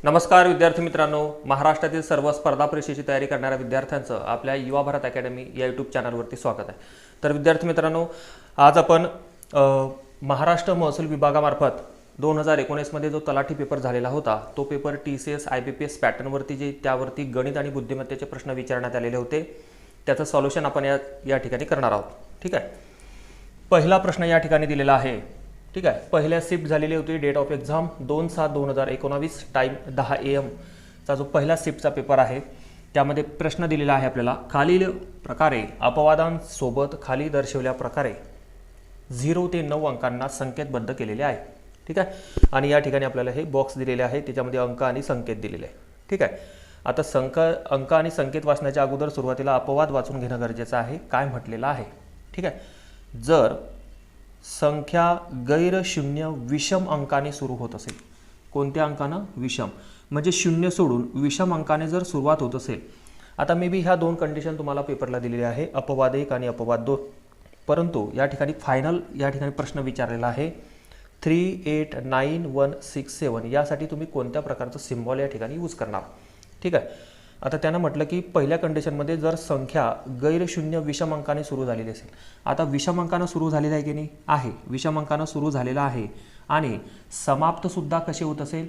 नमस्कार विद्यार्थी मित्रांनो, महाराष्ट्रातील सर्व स्पर्धा परीक्षेची तयारी करणाऱ्या विद्यार्थ्यांचं आपल्या युवा भारत अकॅडमी या यूट्यूब चॅनलवरती स्वागत आहे। तर विद्यार्थी मित्रांनो, आज आपण महाराष्ट्र महसूल विभागामार्फत 2019 मध्ये जो तलाठी पेपर झालेला होता तो पेपर TCS IBPS पॅटर्नवरती जे त्यावरती गणित आणि बुद्धिमत्तेचे प्रश्न विचारण्यात आलेले होते त्याचं सॉल्युशन आपण या ठिकाणी करणार आहोत। ठीक आहे, पहिला प्रश्न या ठिकाणी दिलेला आहे। ठीक आहे, पहिल्या शिफ्ट झालेली होती, date of exam 2/7/2019, time 10 AM चा जो पहिला शिफ्टचा पेपर आहे त्यामध्ये प्रश्न दिलेला आहे आपल्याला खालील प्रकारे अपवादांसोबत खाली दर्शवल्या प्रकारे 0 ते 9 अंकांना संकेतबद्ध केलेले आहे। ठीक आहे, आणि या ठिकाणी आपल्याला हे बॉक्स दिलेले आहे त्याच्यामध्ये अंक आणि संकेत दिलेले आहे। ठीक आहे, आता अंक आणि संकेत वाचण्याच्या अगोदर सुरुवातीला अपवाद वाचून घेणं गरजेचं आहे। काय म्हटलेलं आहे? ठीक आहे, जर संख्या गैर शून्य विषम अंकाने सुरू होत असेल, कोणत्या अंकाने? विषम, म्हणजे शून्य सोडून विषम अंकाने जर सुरुवात होत असेल, आता मे बी ह्या दोन कंडिशन तुम्हाला पेपरला दिलेली आहे, अपवाद 1 आणि अपवाद 2, परंतु या ठिकाणी फायनल या ठिकाणी प्रश्न विचारलेला आहे 3, 8, 9, 1, 6, 7 यासाठी तुम्ही कोणत्या प्रकारचं सिम्बॉल या ठिकाणी यूज करणार? ठीक आहे, आता त्यानं म्हटलं की पहिल्या कंडिशनमध्ये जर संख्या गैर शून्य विषम अंकाने सुरू झालेली असेल, आता विषम अंकाने सुरू झालेला आहे की नाही? आहे, विषम अंकाने सुरू झालेला आहे आणि समाप्त सुद्धा कसे होत असेल?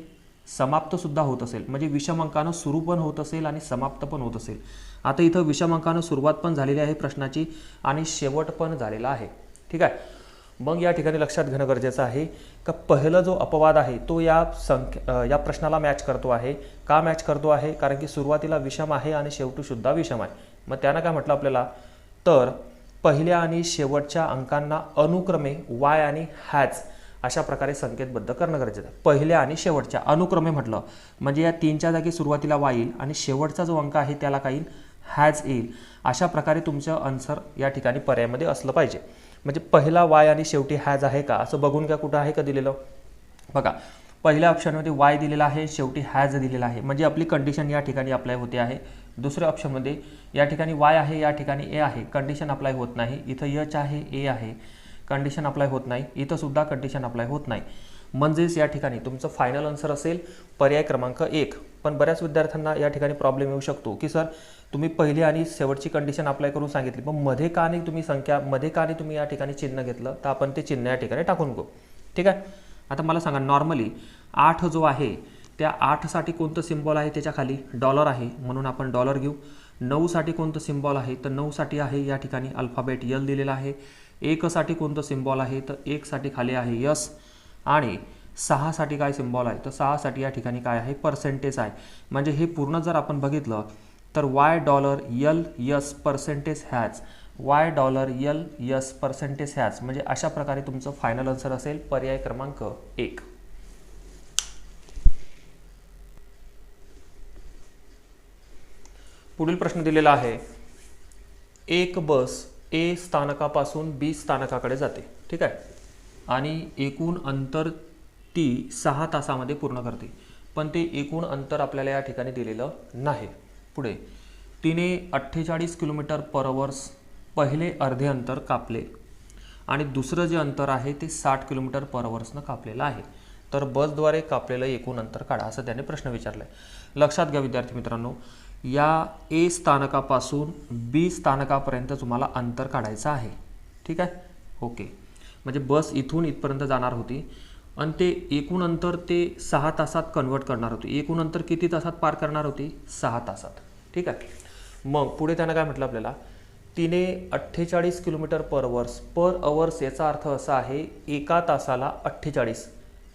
समाप्त सुद्धा होत असेल, म्हणजे विषम अंकाने सुरू पण होत असेल आणि समाप्त पण होत असेल। आता इथं विषम अंकाने सुरुवात पण झालेली आहे प्रश्नाची आणि शेवट पण झालेला आहे। ठीक आहे, मग या ठिकाणी लक्षात घेणं गरजेचं आहे का पहिला जो अपवाद आहे तो या प्रश्नाला मॅच करतो आहे। का मॅच करतो आहे? कारण की सुरुवातीला विषम आहे आणि शेवटी सुद्धा विषम आहे। मग त्यानं काय म्हटलं आपल्याला, तर पहिल्या आणि शेवटच्या अंकांना अनुक्रमे वाय आणि हॅज अशा प्रकारे संकेतबद्ध करणं गरजेचं आहे। पहिल्या आणि शेवटच्या अनुक्रमे म्हटलं म्हणजे या 3च्या जागी सुरुवातीला वाय येईल आणि शेवटचा जो अंक आहे त्याला काही हॅज येईल। अशा प्रकारे तुमचं आन्सर या ठिकाणी पर्यायामध्ये असलं पाहिजे। म्हणजे पहिला वाय आणि शेवटी हॅज आहे का असं बघून घ्या, कुठं आहे का दिलेलं बघा। पहिल्या ऑप्शनमध्ये वाय दिलेला आहे, शेवटी हॅज दिलेला आहे, म्हणजे आपली कंडिशन या ठिकाणी अप्लाय होते आहे। दुसऱ्या ऑप्शनमध्ये या ठिकाणी वाय आहे, या ठिकाणी ए आहे, कंडिशन अप्लाय होत नाही। इथं एच आहे, ए आहे, कंडिशन अप्लाय होत नाही। इथं सुद्धा कंडिशन अप्लाय होत नाही, म्हणजेच या ठिकाणी तुमचं फायनल आन्सर असेल पर्याय क्रमांक 1। पण बऱ्याच विद्यार्थ्यांना या ठिकाणी प्रॉब्लेम येऊ शकतो की सर तुम्ही पहिली आणि शेवटची कंडिशन अप्लाय करून सांगितली, पण मध्ये का नाही तुम्ही संख्या मध्ये का नाही तुम्ही या ठिकाणी चिन्ह घेतलं, तर आपण ते चिन्ह या ठिकाणी टाकून घेऊ। ठीक आहे, आता मला सांगा नॉर्मली 8 जो आहे त्या 8 साठी कोणतं सिम्बॉल आहे? त्याच्या खाली डॉलर आहे म्हणून आपण डॉलर घेऊ। 9 साठी कोणतं सिम्बॉल आहे? तर 9 साठी आहे या ठिकाणी अल्फाबेट L दिलेला आहे। 1 साठी कोणतं सिम्बॉल आहे? तर 1 साठी खाली आहे S, आणि 6 साठी काय सिम्बॉल आहे? तर 6 साठी या ठिकाणी काय आहे? पर्सेंटेज आहे। म्हणजे हे पूर्ण जर आपण बघितलं तर $LS percentage has, $LS percentage has, म्हणजे अशा प्रकारे तुमचं फायनल आन्सर असेल पर्याय क्रमांक 1। पुढील प्रश्न दिलेला आहे, एक बस A स्थानकापासून B स्थानकाकडे जाते। ठीक आहे, आणि एकूण अंतर ती 6 तासामध्ये पूर्ण करते, पण ते एकूण अंतर आपल्याला या ठिकाणी दिलेलं नाही। पुढे तिने 48 km/h पहिले अर्धे अंतर कापले आणि दुसरं जे अंतर आहे ते 60 km/h कापलेलं आहे, तर बसद्वारे कापलेलं एकूण अंतर काढा असं त्याने प्रश्न विचारला आहे। लक्षात घ्या विद्यार्थी मित्रांनो, या A स्थानकापासून B स्थानकापर्यंत तुम्हाला अंतर काढायचं आहे। ठीक आहे, ओके, म्हणजे बस इथून इथपर्यंत जाणार होती आणि ते एकूण अंतर ते 6 तासात कन्वर्ट करणार होती। एकूण अंतर किती तासात पार करणार होती? 6 तासात। ठीक आहे, मग पुढे त्यानं काय म्हटलं आपल्याला, तिने 48 km/h याचा अर्थ असा आहे एका तासाला 48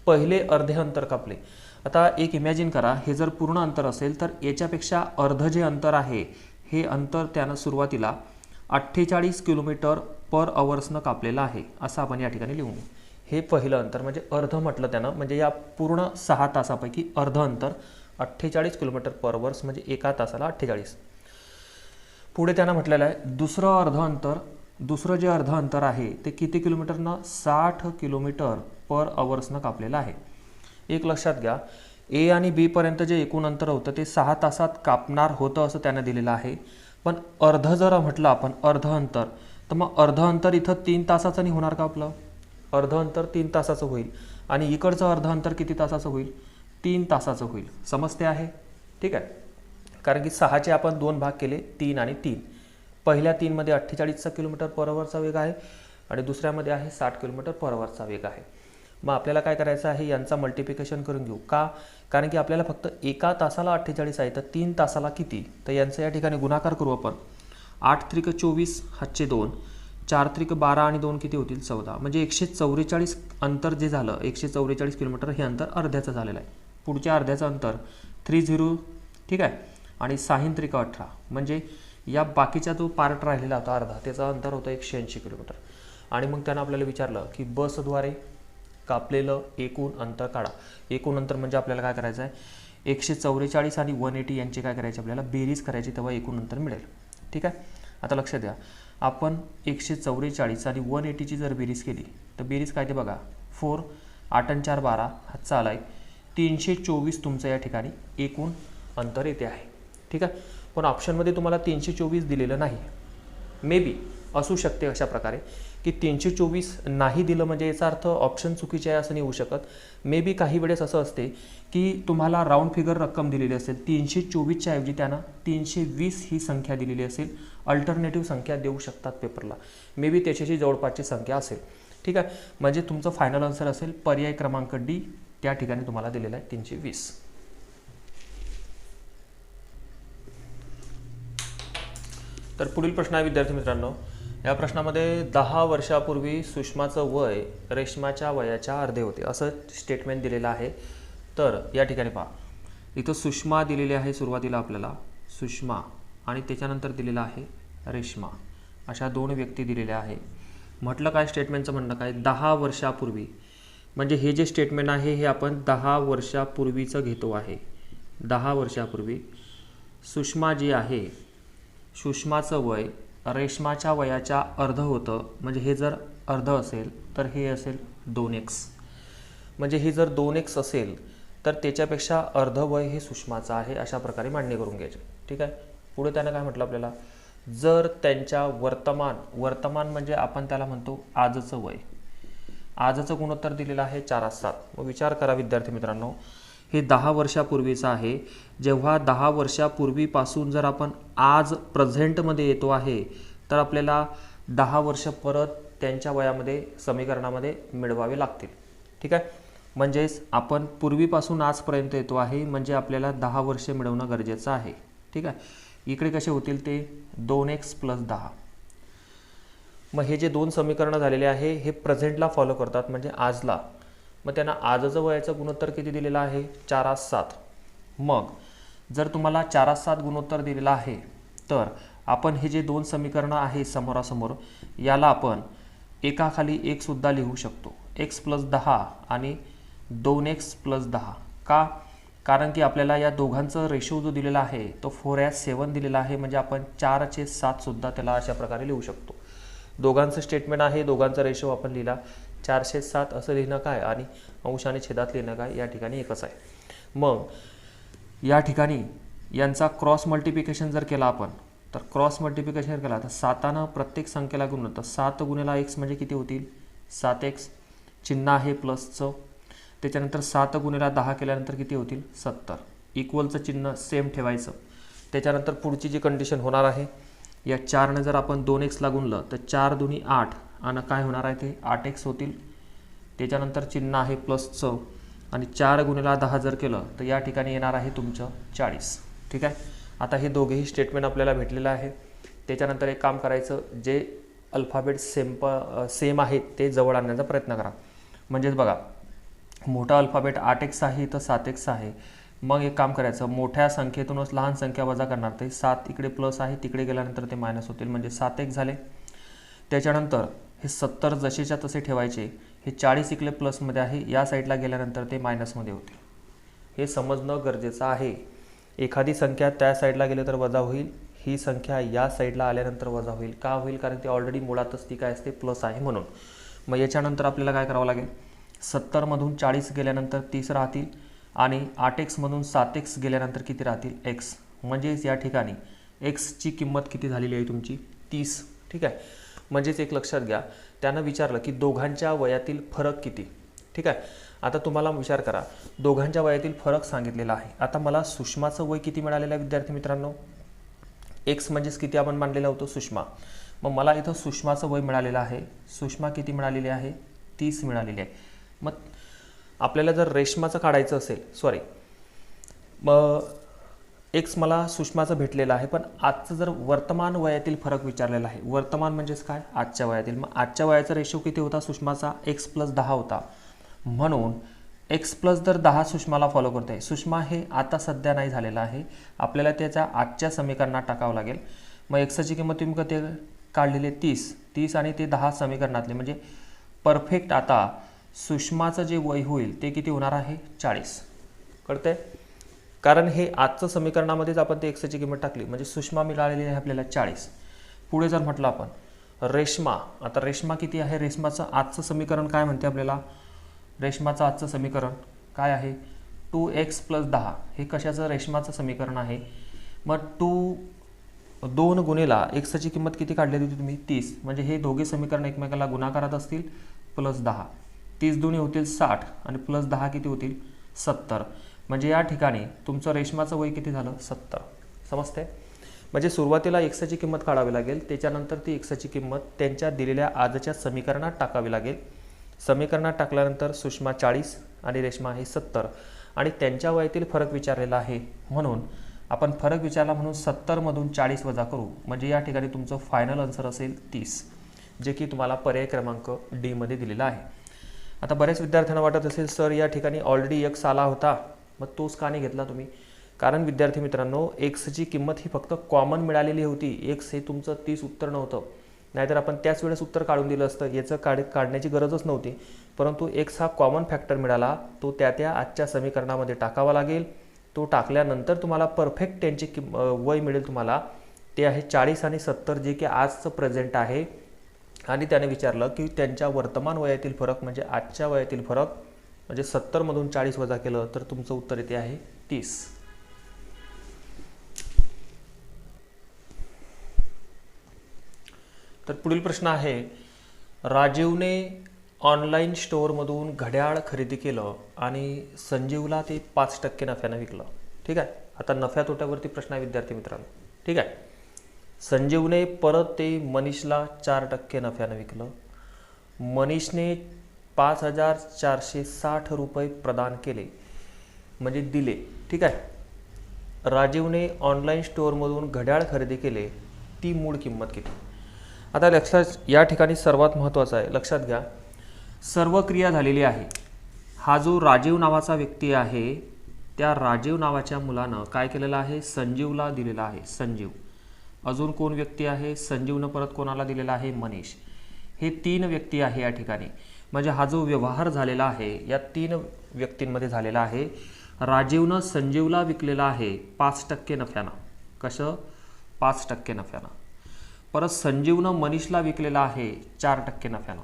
पहिले अर्धे अंतर कापले। आता एक इमॅजिन करा, हे जर पूर्ण अंतर असेल तर याच्यापेक्षा अर्ध जे अंतर आहे हे अंतर त्यानं सुरुवातीला 48 km/h कापलेलं आहे असं आपण या ठिकाणी लिहून घेऊ। हे पहिलं अंतर म्हणजे अर्ध म्हटलं त्यानं, म्हणजे या पूर्ण 6 तासापैकी अर्ध अंतर 48 km/h म्हणजे एका तासाला 48। पुढे त्यानं म्हटलेलं आहे दुसरं जे अर्ध अंतर आहे ते किती किलोमीटरनं? 60 km/h कापलेलं आहे। एक लक्षात घ्या, A आणि B पर्यंत जे एकूण अंतर होतं ते 6 तासात कापणार होतं असं त्यानं दिलेलं आहे, पण अर्ध जर म्हटलं आपण अर्ध अंतर, तर मग अर्ध अंतर इथं 3 तासाचं नाही होणार का? आपलं अर्ध अंतर 3 तासाचं होईल आणि इकडचं अर्ध अंतर किती तासाचं होईल? 3 तासाचं होईल. समजते आहे? ठीक आहे. कारण की 6चे आपण 2 भाग केले, 3 आणि 3. पहिल्या 3मध्ये 48 किलोमीटर पर आवरचा वेग आहे आणि दुसऱ्यामध्ये आहे 60 किलोमीटर पर आवरचा वेग आहे. मग आपल्याला काय करायचं आहे, यांचा मल्टिप्लिकेशन करून घेऊ. का? कारण की आपल्याला फक्त एका तासाला 48 आहे, तर 3 तासाला किती, तर यांचा या ठिकाणी गुणाकार करू आपण. 8 त्रिक 24, हातचे 2, 4 त्रिक 12 आणि 2 किती होतील 14. म्हणजे 144 अंतर जे झालं, 144 किलोमीटर हे अंतर अर्ध्याचं झालेलं आहे. पुढच्या अर्ध्याचं अंतर 30, ठीक आहे, आणि 6 त्रिक 18, म्हणजे या बाकीचा जो पार्ट राहिलेला होता अर्धा, त्याचं अंतर होतं 180 किलोमीटर. आणि मग त्यानं आपल्याला विचारलं की बसद्वारे कापलेलं एकूण अंतर काढा. एकूण अंतर म्हणजे आपल्याला काय करायचं आहे, 144 आणि 180 यांची काय करायची, आपल्याला बेरीज करायची, तेव्हा एकूण अंतर मिळेल. ठीक आहे. आता लक्षात द्या, आपण 144 आणि 180ची जर बेरीज केली तर बेरीज काय ते बघा, 4, 8 आणि 4 12, हातचा आला आहे 324 तुमचं या ठिकाणी एकूण अंतर येते आहे. ठीक आहे. पण ऑप्शनमध्ये तुम्हाला 324 दिलेलं नाही. मे बी असू शकते अशा प्रकारे की 324 नाही दिलं म्हणजे याचा अर्थ ऑप्शन चुकीचे आहे असं नाही होऊ शकत. मे बी काही वेळेस असं असते की तुम्हाला राऊंड फिगर रक्कम दिलेली असेल, 324च्या ऐवजी त्यांना 320 ही संख्या दिलेली असेल. अल्टरनेटिव्ह संख्या देऊ शकतात पेपरला, मे बी त्याच्याशी जवळपासची संख्या असेल. ठीक आहे. म्हणजे तुमचं फायनल आन्सर असेल पर्याय क्रमांक डी, त्या ठिकाणी तुम्हाला दिलेला आहे 320. तर पुढील प्रश्न आहे विद्यार्थी मित्रांनो, या प्रश्नामध्ये 10 वर्षापूर्वी सुषमाचं वय रेश्माच्या वयाच्या अर्धे होते असं स्टेटमेंट दिलेलं आहे. तर या ठिकाणी पहा, इथं सुषमा दिलेली आहे सुरुवातीला आपल्याला, सुषमा, आणि त्याच्यानंतर दिलेलं आहे रेश्मा, अशा 2 व्यक्ती दिलेल्या आहे. म्हटलं काय स्टेटमेंटचं म्हणणं काय, 10 वर्षापूर्वी, म्हणजे हे जे स्टेटमेंट आहे हे आपण 10 वर्षापूर्वीचं घेतो आहे. 10 वर्षापूर्वी सुषमा जी आहे, सुषमाचं वय रेश्माच्या वयाच्या अर्ध होतं. म्हणजे हे जर अर्ध असेल तर हे असेल 2x. म्हणजे हे जर 2x असेल तर त्याच्यापेक्षा अर्ध वय हे सुषमाचं आहे, अशा प्रकारे मांडणी करून घ्यायचे. ठीक आहे. पुढे त्यानं काय म्हटलं आपल्याला, जर त्यांच्या वर्तमान म्हणजे आपण त्याला म्हणतो आजचं वय, आजचं गुणोत्तर दिलेलं आहे 4:7. मग विचार करा विद्यार्थी मित्रांनो, हे 10 वर्षापूर्वीचं आहे. जेव्हा 10 वर्षापूर्वीपासून जर आपण आज प्रेझेंटमध्ये येतो आहे तर आपल्याला 10 वर्ष परत त्यांच्या वयामध्ये समीकरणामध्ये मिळवावे लागतील. ठीक आहे. म्हणजेच आपण पूर्वीपासून आजपर्यंत येतो आहे, म्हणजे आपल्याला 10 वर्ष मिळवणं गरजेचं आहे. ठीक आहे. इकडे कसे होतील ते 2x + 10. मग हे जे 2 समीकरणं झालेले आहे हे प्रेझेंटला फॉलो करतात, म्हणजे आजला. मग त्यांना आजचं वयाचं गुणोत्तर किती दिलेलं आहे, 4:7. मग जर तुम्हाला 4:7 गुणोत्तर दिलेलं आहे तर आपण हे जे 2 समीकरणं आहे समोरासमोर, याला आपण एकाखाली एक सुद्धा लिहू शकतो, x + 10 आणि 2x + 10. का? कारण की आपल्याला या दोघांचं रेशो जो दिलेला आहे तो 4:7 दिलेला आहे, म्हणजे आपण 4/7 सुद्धा त्याला अशा प्रकारे लिहू शकतो. दोघांचं स्टेटमेंट आहे, दोघांचा रेशो आपण लिहिला 4/7 असं लिहिणं काय आणि अंश आणि छेदात लिहिणं काय या ठिकाणी एकच आहे. मग या ठिकाणी यांचा क्रॉस मल्टिप्लिकेशन जर केला आपण, तर क्रॉस मल्टिप्लिकेशन केला तर 7नं प्रत्येक संख्येला गुणलं तर 7 × x म्हणजे किती होतील, 7x. चिन्ह आहे प्लसचं. त्याच्यानंतर 7 × 10 केल्यानंतर किती होतील, 70. इक्वलचं चिन्ह सेम ठेवायचं. त्याच्यानंतर पुढची जी कंडिशन होणार आहे, या 4नं जर आपण 2x ला गुणलं तर 4 दुनी 8 आणि काय होणार आहे ते 8x होतील. त्याच्यानंतर चिन्ह आहे प्लसचं आणि 4 × 10 जर केलं तर या ठिकाणी येणार आहे तुमचं 40. ठीक आहे. आता हे दोघेही स्टेटमेंट आपल्याला भेटलेलं आहे. त्याच्यानंतर एक काम करायचं, जे अल्फाबेट सेम आहेत ते जवळ आणण्याचा प्रयत्न करा. म्हणजेच बघा, मोठा अल्फाबेट 8x आहे तर 7x आहे. मग एक काम करायचं, मोठ्या संख्येतूनच लहान संख्या वजा करणार, ते 7 इकडे प्लस आहे, तिकडे गेल्यानंतर ते मायनस होतील, म्हणजे 7x झाले. त्याच्यानंतर हे 70 जसेच्या तसे ठेवायचे, हे 40 इकडे प्लसमध्ये आहे, या साईडला गेल्यानंतर ते मायनसमध्ये होतील. हे समजणं गरजेचं आहे. एखादी संख्या त्या साईडला गेले तर वजा होईल, ही संख्या या साईडला आल्यानंतर वजा होईल. का होईल? कारण ती ऑलरेडी मुळातच ती काय असते, प्लस आहे म्हणून. मग याच्यानंतर आपल्याला काय करावं लागेल, 70मधून 40 गेल्यानंतर 30 राहतील आणि 8x मधून 7x गेल्यानंतर किती राहतील, x. म्हणजेच या ठिकाणी xची किंमत किती झालेली आहे तुमची, 30. ठीक आहे. म्हणजेच एक लक्षात घ्या, त्यानं विचारलं की दोघांच्या वयातील फरक किती. ठीक आहे. आता तुम्हाला विचार करा, दोघांच्या वयातील फरक सांगितलेला आहे. आता मला सुषमाचं वय किती मिळालेलं आहे विद्यार्थी मित्रांनो? एक्स म्हणजेच किती आपण मानलेलं होतं? सुषमा. मग मला इथं सुषमाचं वय मिळालेलं आहे. सुषमा किती मिळालेली आहे? 30 मिळालेली आहे. मग आपल्याला जर रेशमाचं काढायचं असेल, सॉरी, मग एक्स मला सुषमाचं भेटलेलं आहे, पण आजचं जर वर्तमान वयातील फरक विचारलेला आहे. वर्तमान म्हणजेच काय? आजच्या वयातील. मग आजच्या वयाचा रेशो किती होता सुषमाचा? एक्स प्लस 10 होता. म्हणून एक्स प्लस जर 10 सुषमाला फॉलो करते आहे. सुषमा हे आता सध्या नाही झालेलं आहे, आपल्याला त्याच्या आजच्या समीकरणात टाकावं लागेल. मग एक्सची किंमत तुम्ही कधी काढलेली आहे? 30 आणि ते 10 समीकरणातले, म्हणजे परफेक्ट आता सुषमाचं जे वय होईल ते किती होणार आहे? 40. कळतंय? कारण हे आजचं समीकरणामध्येच आपण ते एक्सची किंमत टाकली, म्हणजे सुषमा मिळालेली आहे आपल्याला 40. पुढे जर म्हटलं आपण रेशमा, आता रेशमा किती आहे? रेशमाचं आजचं समीकरण काय म्हणते आपल्याला? रेशमाचं आजचं समीकरण काय आहे? 2x + 10. हे कशाचं? रेशमाचं समीकरण आहे. मग 2 गुणिला एक्सची किंमत किती काढलेली होती तुम्ही? 30. म्हणजे हे दोघे समीकरण एकमेकाला गुणाकारात असतील, प्लस 10. 30 दुनी होतील 60 आणि प्लस 10 किती होतील? 70. म्हणजे या ठिकाणी तुमचं रेशमाचं वय किती झालं? 70. समजते? म्हणजे सुरुवातीला एक्सची किंमत काढावी लागेल, त्याच्यानंतर ती एक्सची किंमत त्यांच्या दिलेल्या आजच्या समीकरणात टाकावी लागेल. समीकरणात टाकल्यानंतर सुषमा 40 आणि रेशमा आहे 70 आणि त्यांच्या वयातील फरक विचारलेला आहे, म्हणून आपण फरक विचारला म्हणून 70 मधून 40 वजा करू. म्हणजे या ठिकाणी तुमचं फायनल आन्सर असेल 30, जे की तुम्हाला पर्याय क्रमांक डी मध्ये दिलेला आहे. आता बऱ्याच विद्यार्थ्यांना वाटत असेल सर या ठिकाणी ऑलरेडी एक्स आला होता, मग तोच का नाही घेतला तुम्ही? कारण विद्यार्थी मित्रांनो, एक्सची किंमत ही फक्त कॉमन मिळालेली होती. एक्स हे तुमचं 30 उत्तर नव्हतं, नाहीतर आपण त्याच वेळेस उत्तर काढून दिलं असतं, याचं काढण्याची गरजच नव्हती. परंतु एक्स हा कॉमन फॅक्टर मिळाला, तो त्या आजच्या समीकरणामध्ये टाकावा लागेल. तो टाकल्यानंतर तुम्हाला परफेक्ट त्यांची वय मिळेल तुम्हाला, ते आहे 40 आणि 70, जे की आजचं प्रेझेंट आहे. आणि त्याने विचारलं की त्यांच्या वर्तमान वयातील फरक म्हणजे आजच्या वयातील फरक, म्हणजे 70 मधून 40 वजा केलं तर तुमचं उत्तर येते आहे 30. तर पुढील प्रश्न आहे, राजीवने ऑनलाईन स्टोअरमधून घड्याळ खरेदी केलं आणि संजीवला ते 5% नफ्यानं विकलं. ठीक आहे. आता नफ्या तोट्यावरती प्रश्न आहे विद्यार्थी मित्रांनो. ठीक आहे. संजीवने परत ते मनीषला 4% नफ्यानं विकलं. मनीषने 5,460 रुपये प्रदान केले, म्हणजे दिले. ठीक आहे. राजीवने ऑनलाईन स्टोअरमधून घड्याळ खरेदी केले, ती मूळ किंमत किती? आता लक्षात, या ठिकाणी सर्वात महत्त्वाचं आहे, लक्षात घ्या, सर्व क्रिया झालेली आहे. हा जो राजीव नावाचा व्यक्ती आहे, त्या राजीव नावाच्या मुलानं काय केलेलं आहे? संजीवला दिलेला आहे. संजीव. अजून कोण व्यक्ती आहे? संजीवनं परत कोणाला दिलेला आहे? मनीष. हे 3 व्यक्ती आहे या ठिकाणी. म्हणजे हा जो व्यवहार झालेला आहे या 3 व्यक्तींमध्ये झालेला आहे. राजीवनं संजीवला विकलेला आहे 5% नफ्यानं. कसं? 5% नफ्यानं. परत संजीवनं मनीषला विकलेला आहे 4% नफ्यानं.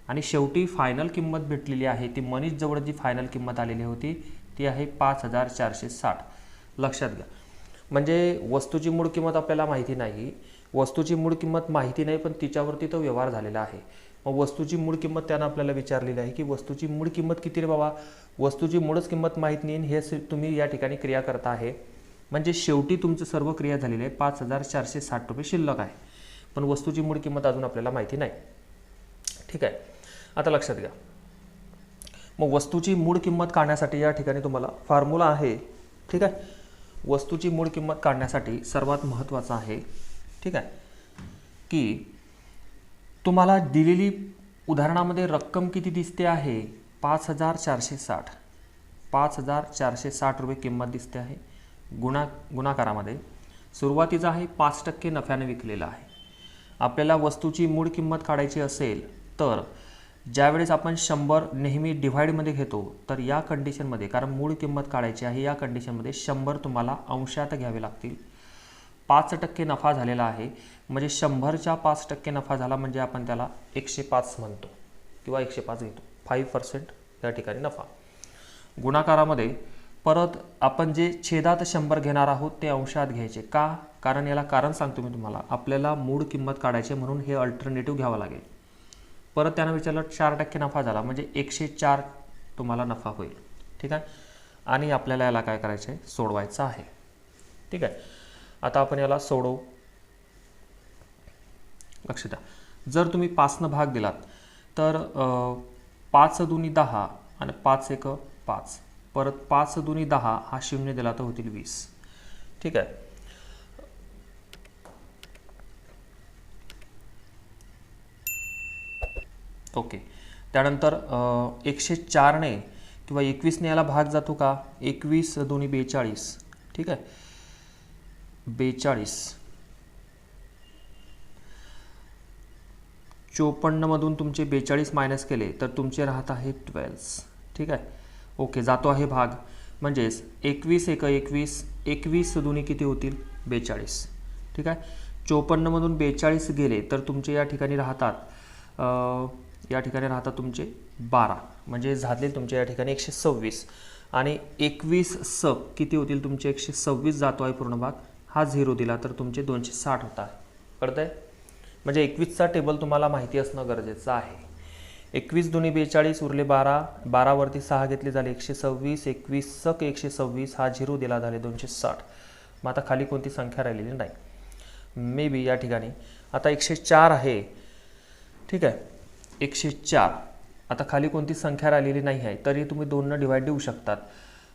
आणि शेवटी फायनल किंमत भेटलेली आहे, ती मनीष जवळ जी फायनल किंमत आलेली होती ती आहे 5,460. लक्षात घ्या. म्हणजे वस्तूची मूळ किंमत आपल्याला माहिती नाही, वस्तूची मूळ किंमत माहिती नाही, पण तिच्यावरती तो व्यवहार झालेला आहे. मग वस्तूची मूळ किंमत त्यानं आपल्याला विचारलेली आहे की वस्तूची मूळ किंमत किती रे बाबा? वस्तूची मूळच किंमत माहीत नाही, हे तुम्ही या ठिकाणी क्रिया करता आहे. म्हणजे शेवटी तुमचं सर्व क्रिया झालेली आहे, 5,460 रुपये शिल्लक आहे, पण वस्तूची मूळ किंमत अजून आपल्याला माहिती नाही. ठीक आहे. आता लक्षात घ्या, मग वस्तूची मूळ किंमत काढण्यासाठी या ठिकाणी तुम्हाला फॉर्म्युला आहे. ठीक आहे. वस्तूची मूळ किंमत काढण्यासाठी सर्वात महत्त्वाचं आहे, ठीक आहे, की तुम्हाला दिलेली उदाहरणामध्ये रक्कम किती दिसते आहे? 5,460. 5,460 रुपये किंमत दिसते आहे. गुणाकारामध्ये सुरुवातीचा आहे 5% नफ्याने विकलेला आहे. आपल्याला वस्तूची मूळ किंमत काढायची असेल तर ज्यावेळेस आपण 100 नेहमी डिव्हाइडमध्ये घेतो, तर या कंडिशनमध्ये, कारण मूळ किंमत काढायची आहे, या कंडिशनमध्ये 100 तुम्हाला अंशात घ्यावे लागतील. 5% नफा झालेला आहे, म्हणजे 100च्या 5% नफा झाला म्हणजे आपण त्याला 105 म्हणतो किंवा 105 घेतो. 5% या ठिकाणी नफा. गुणाकारामध्ये परत आपण जे छेदात 100 घेणार आहोत ते अंशात घ्यायचे. का? कारण याला कारण सांगतो मी तुम्हाला, आपल्याला मूळ किंमत काढायची म्हणून हे अल्टरनेटिव्ह घ्यावं लागेल. परत त्यानं विचारलं 4% नफा झाला म्हणजे 104 तुम्हाला नफा होईल. ठीक आहे. आणि आपल्याला याला काय करायचं आहे, सोडवायचं आहे. ठीक आहे. आता आपण याला सोडवू. लक्ष द्या, जर तुम्ही 5 भाग दिलात तर 5 दुनी 10 आणि 5 एक 5, परत 5 दुनी 10 हा 0 दिला तर होतील 20. ठीक आहे. ओके. त्यानंतर 104ने किंवा 21ने याला भाग जातो का, 21 दुनी 42. ठीक आहे. 42. 54मधून तुमचे 42 मायनस केले तर तुमचे राहत आहे 12. ठीक आहे. ओके, जातो आहे भाग. म्हणजेच 21 एक 21, 21 दुनी किती होतील 42. ठीक आहे. 54मधून 42 गेले तर तुमचे या ठिकाणी राहतात तुमचे 12, म्हणजे झाले तुमचे या ठिकाणी 126. आणि 21 स किती होतील तुमचे 126 जातो आहे पूर्ण भाग. हा 0 दिला तर तुमचे 260 होत आहे. कळतं आहे. म्हणजे 21चा टेबल तुम्हाला माहिती असणं गरजेचं आहे. 21 दुनी 42 उरले 12, 12 वरती 6 घेतले झाले 126, 21 सक 126, हा 0 दिला झाले 260. मग आता खाली कोणती संख्या राहिलेली नाही. मे बी या ठिकाणी आता 104 आहे. ठीक आहे. 104. आता खाली कोणती संख्या राहिलेली नाही आहे, तरी तुम्ही 2ने डिवाइड देऊ शकतात.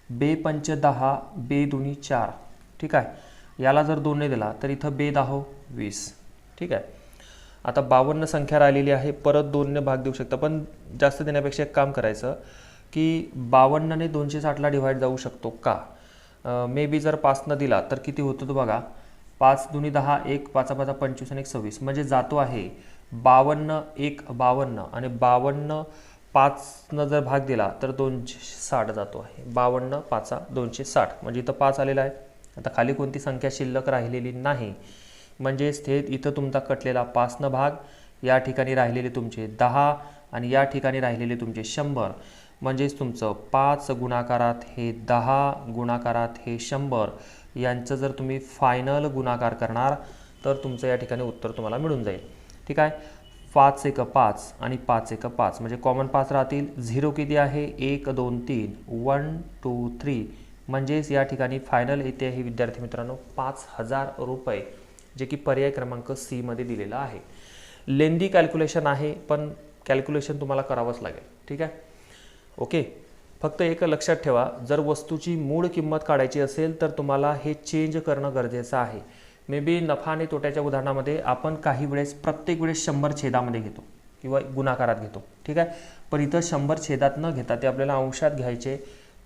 बे 5 10, बे दुनी 4. ठीक आहे. याला जर 2ने दिला तर इथं बे 10 20. ठीक आहे. आता 52 संख्या राहिलेली आहे, परत 2ने भाग देऊ शकता, पण जास्त देण्यापेक्षा एक काम करायचं की 52ने 260ला डिवाइड जाऊ शकतो का. मे बी जर 5ने दिला तर किती होतो तो बघा. 5 दुनी 10, 1 5 5 25 आणि 1 26, म्हणजे जातो आहे 52 1 52 आणि 52 5ने जर भाग दिला तर 260 जातो आहे. 52 5 260, म्हणजे इथं 5 आलेला आहे. आता खाली कोणती संख्या शिल्लक राहिलेली नाही, म्हणजेच ते इथं तुमचा कटलेला 5ने भाग, या ठिकाणी राहिलेले तुमचे 10 आणि या ठिकाणी राहिलेले तुमचे 100, म्हणजेच तुमचं 5 गुणाकारात हे 10 गुणाकारात हे 100 यांचं जर तुम्ही फायनल गुणाकार करणार तर तुमचं या ठिकाणी उत्तर तुम्हाला मिळून जाईल. ठीक आहे. 5 एक 5 आणि 5 एक 5, म्हणजे कॉमन 5 राहतील. 0 किती आहे 1 2 3 1 2 3, म्हणजेच या ठिकाणी फायनल येते आहे विद्यार्थी मित्रांनो 5000 रुपये, जे की पर्याय क्रमांक सी मध्ये दिलेला आहे. लेंदी कॅल्क्युलेशन आहे, पण कॅल्क्युलेशन तुम्हाला करावंच लागेल. ठीक आहे. ओके. फक्त एक लक्षात ठेवा, जर वस्तूची मूळ किंमत काढायची असेल तर तुम्हाला हे चेंज करणं गरजेचं आहे. मे बी नफा आणि तोट्याच्या उदाहरणामध्ये आपण काही वेळेस प्रत्येक वेळेस 100 छेदामध्ये घेतो किंवा गुणाकारात घेतो. ठीक आहे. पण इथं 100 छेदात न घेता ते आपल्याला अंशात घ्यायचे.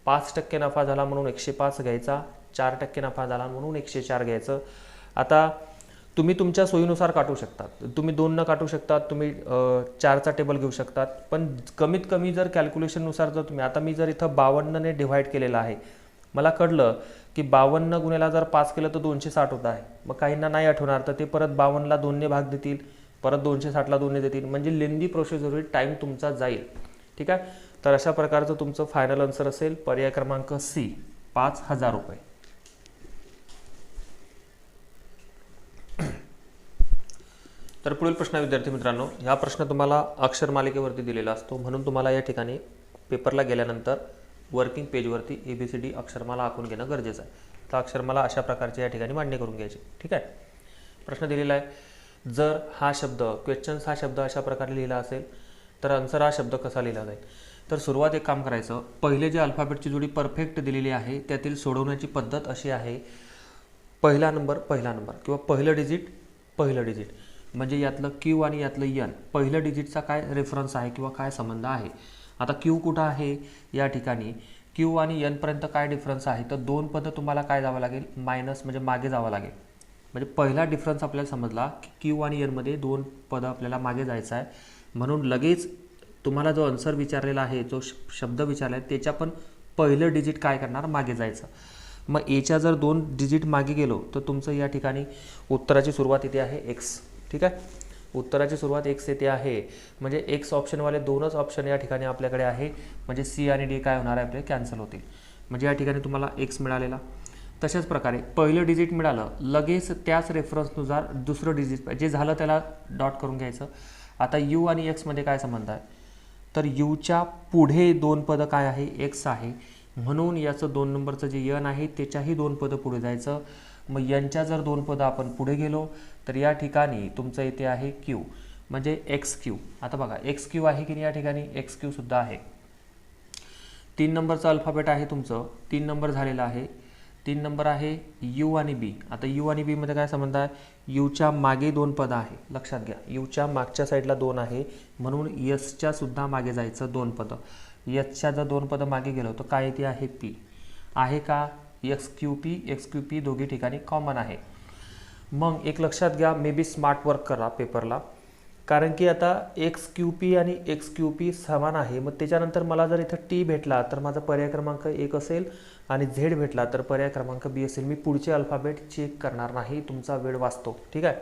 5% नफा झाला म्हणून 105 घ्यायचा, 4% नफा झाला म्हणून 104 घ्यायचं. आता तुम्ही तुमच्या सोयीनुसार काटू शकतात. तुम्ही 2 काटू शकतात, तुम्ही 4चा टेबल घेऊ शकतात, पण कमीत कमी जर कॅल्क्युलेशननुसार जर तुम्ही, आता मी जर इथं 52ने डिव्हाइड केलेलं आहे, मला कळलं की 52 गुणेला जर 5 केलं तर 260 होत आहे. मग काहींना नाही आठवणार तर ते परत 52ला 2ने भाग देतील, परत 260ला 2ने देतील, म्हणजे लेंदी प्रोसेस होईल, टाईम तुमचा जाईल. ठीक आहे. तर अशा प्रकारचं तुमचं फायनल आन्सर असेल पर्याय क्रमांक सी, 5000 रुपये. तर पुढील प्रश्न विद्यार्थी मित्रांनो, हा प्रश्न तुम्हाला अक्षर मालिकेवरती दिलेला असतो, म्हणून तुम्हाला या ठिकाणी पेपरला गेल्यानंतर वर्किंग पेजवरती ABCD अक्षरमाला आखून घेणं गरजेचं आहे. तर अक्षरमाला अशा प्रकारची या ठिकाणी मांडणी करून घ्यायची. ठीक आहे. प्रश्न दिलेला आहे, जर हा शब्द क्वेश्चन्स हा शब्द अशा प्रकारे लिहिला असेल तर आन्सर हा शब्द कसा लिहिला जाईल. तर सुरुवात एक काम करायचं, पहिले जे अल्फाबेटची जोडी परफेक्ट दिलेली आहे त्यातील सोडवण्याची पद्धत अशी आहे, पहिला नंबर किंवा पहिलं डिजिट, म्हणजे यातलं Q आणि यातलं N, पहिलं डिजिटचा काय रेफरन्स आहे किंवा काय संबंध आहे. आता Q कुठं आहे, या ठिकाणी Q आणि N पर्यंत काय डिफरन्स आहे, तर 2 पद तुम्हाला काय जावं लागेल, मायनस म्हणजे मागे जावं लागेल. म्हणजे पहिला डिफरन्स आपल्याला समजला की Q आणि N मध्ये 2 पद आपल्याला मागे जायचं आहे, म्हणून लगेच तुम्हाला जो आन्सर विचारलेला आहे, जो शब्द विचारला आहे त्याच्या पण पहिलं डिजिट काय करणार, मागे जायचं. मग एच्या जर 2 डिजिट मागे गेलो तर तुमचं या ठिकाणी उत्तराची सुरुवात इथे आहे X. ठीक आहे. उत्तराची सुरुवात X येते आहे, म्हणजे X ऑप्शनवाले 2च ऑप्शन या ठिकाणी आपल्याकडे आहे, म्हणजे C आणि D काय होणार आहे आपले कॅन्सल होतील. म्हणजे या ठिकाणी तुम्हाला X मिळालेला. तशाच प्रकारे पहिलं डिजिट मिळालं, लगेच त्याच रेफरन्सनुसार दुसरं डिजिट जे झालं त्याला डॉट करून घ्यायचं. आता U आणि X मध्ये काय संबंध आहे, तर यूच्या पुढे 2 पदं काय आहे, एक्स आहे, म्हणून याचं 2 नंबरचं जे यन आहे त्याच्याही 2 पदं पुढे जायचं. मग यांच्या जर 2 पदं आपण पुढे गेलो तर या ठिकाणी तुमचं इथे आहे क्यू, म्हणजे एक्स क्यू. आता बघा एक्स क्यू आहे की नाही, या ठिकाणी एक्स क्यू सुद्धा आहे. 3 नंबरचं अल्फाबेट आहे तुमचं, 3 नंबर झालेला आहे. 3 नंबर आहे यू आणि बी. आता यू आणि बी मध्ये काय संबंध आहे, यूच्या मागे 2 पदं आहे, लक्षात घ्या. यूच्या मागच्या साईडला 2 आहे, म्हणून यसच्या सुद्धा मागे जायचं 2 पदं. यसच्या जर 2 पदं मागे गेलो तर काय येते आहे पी आहे का, एक्स क्यू पी दोघी ठिकाणी कॉमन आहे. मग एक लक्षात घ्या, मे बी स्मार्ट वर्क करा पेपरला, कारण की आता एक्स क्यू पी आणि एक्स क्यू पी समान आहे. मग त्याच्यानंतर मला जर इथं टी भेटला तर माझा पर्याय क्रमांक 1 असेल आणि झेड भेटला तर पर्याय क्रमांक बी असेल. मी पुढचे अल्फाबेट चेक करणार नाही, तुमचा वेळ वाचतो. ठीक आहे.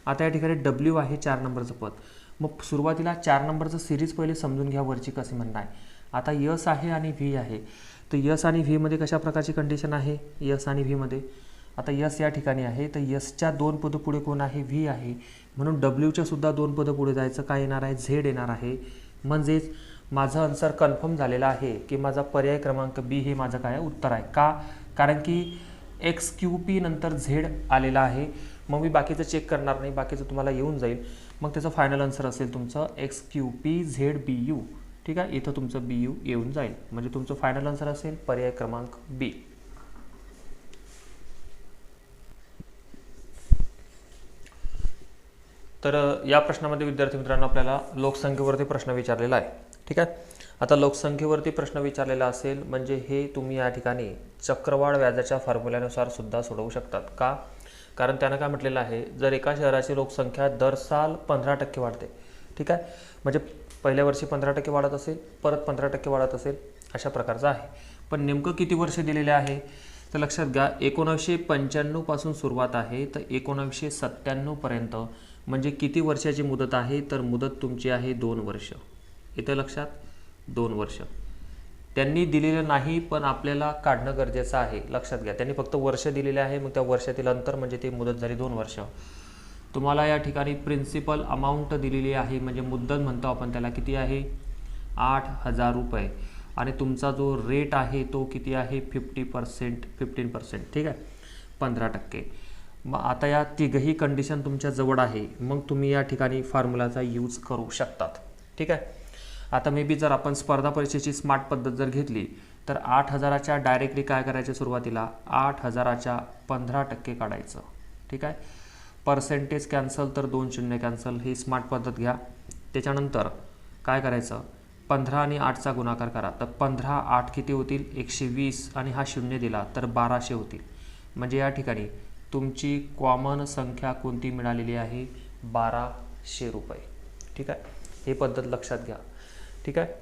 आता या ठिकाणी डब्ल्यू आहे 4 नंबरचं पद. मग सुरुवातीला 4 नंबरचं सिरीज पहिले समजून घ्या, वरची कसे म्हणणं आहे. आता यस आहे आणि व्ही आहे, तर यस आणि व्हीमध्ये कशा प्रकारची कंडिशन आहे, यस आणि व्हीमध्ये आता यस या ठिकाणी आहे, तर यसच्या 2 पदं पुढे कोण आहे, व्ही आहे, म्हणून डब्ल्यूच्या सुद्धा 2 पदं पुढे जायचं, काय येणार आहे, झेड येणार आहे. म्हणजेच माझं आन्सर कन्फर्म झालेलं आहे की माझा पर्याय क्रमांक बी हे माझं काय उत्तर आहे. का, कारण की एक्स क्यू पी नंतर झेड आलेला आहे. मग मी बाकीचं चेक करणार नाही, बाकीचं तुम्हाला येऊन जाईल. मग त्याचं फायनल आन्सर असेल तुमचं X Q P Z B U. ठीक आहे, इथं तुमचं बी यू येऊन जाईल, म्हणजे तुमचं फायनल आन्सर असेल पर्याय क्रमांक बी. तर या प्रश्नामध्ये विद्यार्थी मित्रांनो आपल्याला लोकसंख्येवरती प्रश्न विचारलेला आहे. ठीक आहे. आता लोकसंख्येवरती प्रश्न विचारलेला असेल म्हणजे हे तुम्ही या ठिकाणी चक्रवाढ व्याजाच्या फॉर्म्युल्यानुसार सुद्धा सोडवू शकतात. का, कारण त्यानं काय म्हटलेलं आहे, जर एका शहराची लोकसंख्या दर साल 15% वाढते. ठीक आहे, म्हणजे पहिल्या वर्षी 15% वाढत असेल, परत 15% वाढत असेल, अशा प्रकारचं आहे. पण नेमकं किती वर्ष दिलेले आहे, तर लक्षात घ्या 1995 पासून सुरुवात आहे तर 1997 पर्यंत, म्हणजे किती वर्षाची मुदत आहे, तर मुदत तुमची आहे 2 वर्ष. इथे लक्षात 2 वर्ष त्यांनी दिलेलं नाही, पण आपल्याला काढणं गरजेचं आहे. लक्षात घ्या, त्यांनी फक्त वर्ष दिलेले आहे, मग त्या वर्षातील अंतर म्हणजे ते मुदत झाली 2 वर्ष. तुम्हाला या ठिकाणी प्रिन्सिपल अमाऊंट दिलेली आहे, म्हणजे मुद्दल म्हणतो आपण त्याला, किती आहे 8,000 रुपये, आणि तुमचा जो रेट आहे तो किती आहे 15%. ठीक आहे, 15%. मग आता या तिघही कंडिशन तुमच्या जवळ आहे, मग तुम्ही या ठिकाणी फॉर्म्युलाचा यूज करू शकतात. ठीक आहे. आता मे बी जर आपण स्पर्धा परीक्षेची स्मार्ट पद्धत जर घेतली तर 8,000च्या डायरेक्टली काय करायचे, सुरुवातीला 8,000च्या 15% काढायचं. ठीक आहे, पर्सेंटेज कॅन्सल तर 2 शून्य कॅन्सल, ही स्मार्ट पद्धत घ्या. त्याच्यानंतर काय करायचं, 15 आणि 8चा गुणाकार करा, तर 15 8 किती होतील 120, आणि हा शून्य दिला तर 1200 होतील. म्हणजे या ठिकाणी तुमची कॉमन संख्या कोणती मिळालेली आहे, 1200 रुपये. ठीक आहे, ही पद्धत लक्षात घ्या. ठीक आहे,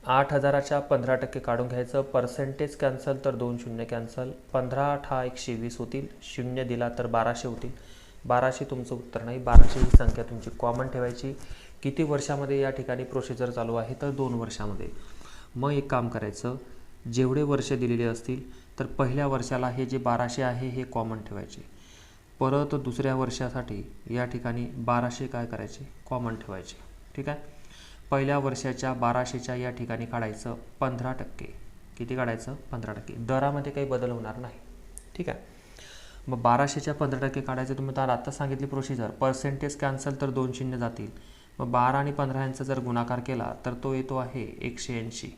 8,000च्या 15% काढून घ्यायचं, पर्सेंटेज कॅन्सल तर 2 शून्य कॅन्सल, 15 8 हा 120 होतील, शून्य दिला तर 1200 होतील. 1200 तुमचं उत्तर नाही, 1200 ही संख्या तुमची कॉमन ठेवायची. किती वर्षामध्ये या ठिकाणी प्रोसिजर चालू आहे, तर 2 वर्षामध्ये. मग एक काम करायचं, जेवढे वर्ष दिलेले असतील तर पहिल्या वर्षाला हे जे 1200 आहे हे कॉमन ठेवायचे, परत दुसऱ्या वर्षासाठी या ठिकाणी 1200 काय करायचे, कॉमन ठेवायचे. ठीक आहे, पहिल्या वर्षाच्या 1200च्या या ठिकाणी काढायचं 15%. किती काढायचं, 15%. दरामध्ये काही बदल होणार नाही. ठीक आहे, मग 1200च्या 15% काढायचं. तुम्ही तर आत्ता सांगितली प्रोसिजर, पर्सेंटेज कॅन्सल तर 2 शून्य जातील, मग 12 आणि 15 यांचा जर गुणाकार केला तर तो येतो आहे 180.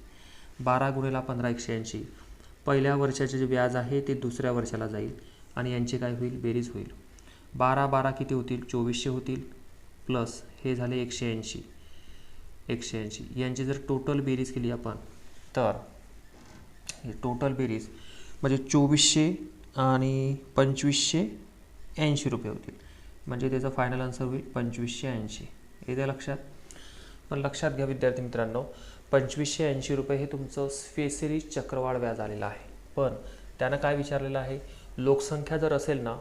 12 गुणिले 15 180. पहिल्या वर्षाचे जे व्याज आहे ते दुसऱ्या वर्षाला जाईल आणि यांची काय होईल, बेरीज होईल. 12 12 किती होतील, 2400 होतील, प्लस हे झाले 180. यांची जर टोटल बेरीज केली आपण तर हे टोटल बेरीज म्हणजे 2400 आणि 2580 रुपये होतील, म्हणजे त्याचं फायनल आन्सर होईल 2580. येते लक्षात. पण लक्षात घ्या विद्यार्थी मित्रांनो, 2580 रुपये हे तुमचं स्पेशली चक्रवाढ व्याज आलेलं आहे. पण त्यानं काय विचारलेलं आहे, लोकसंख्या जर असेल ना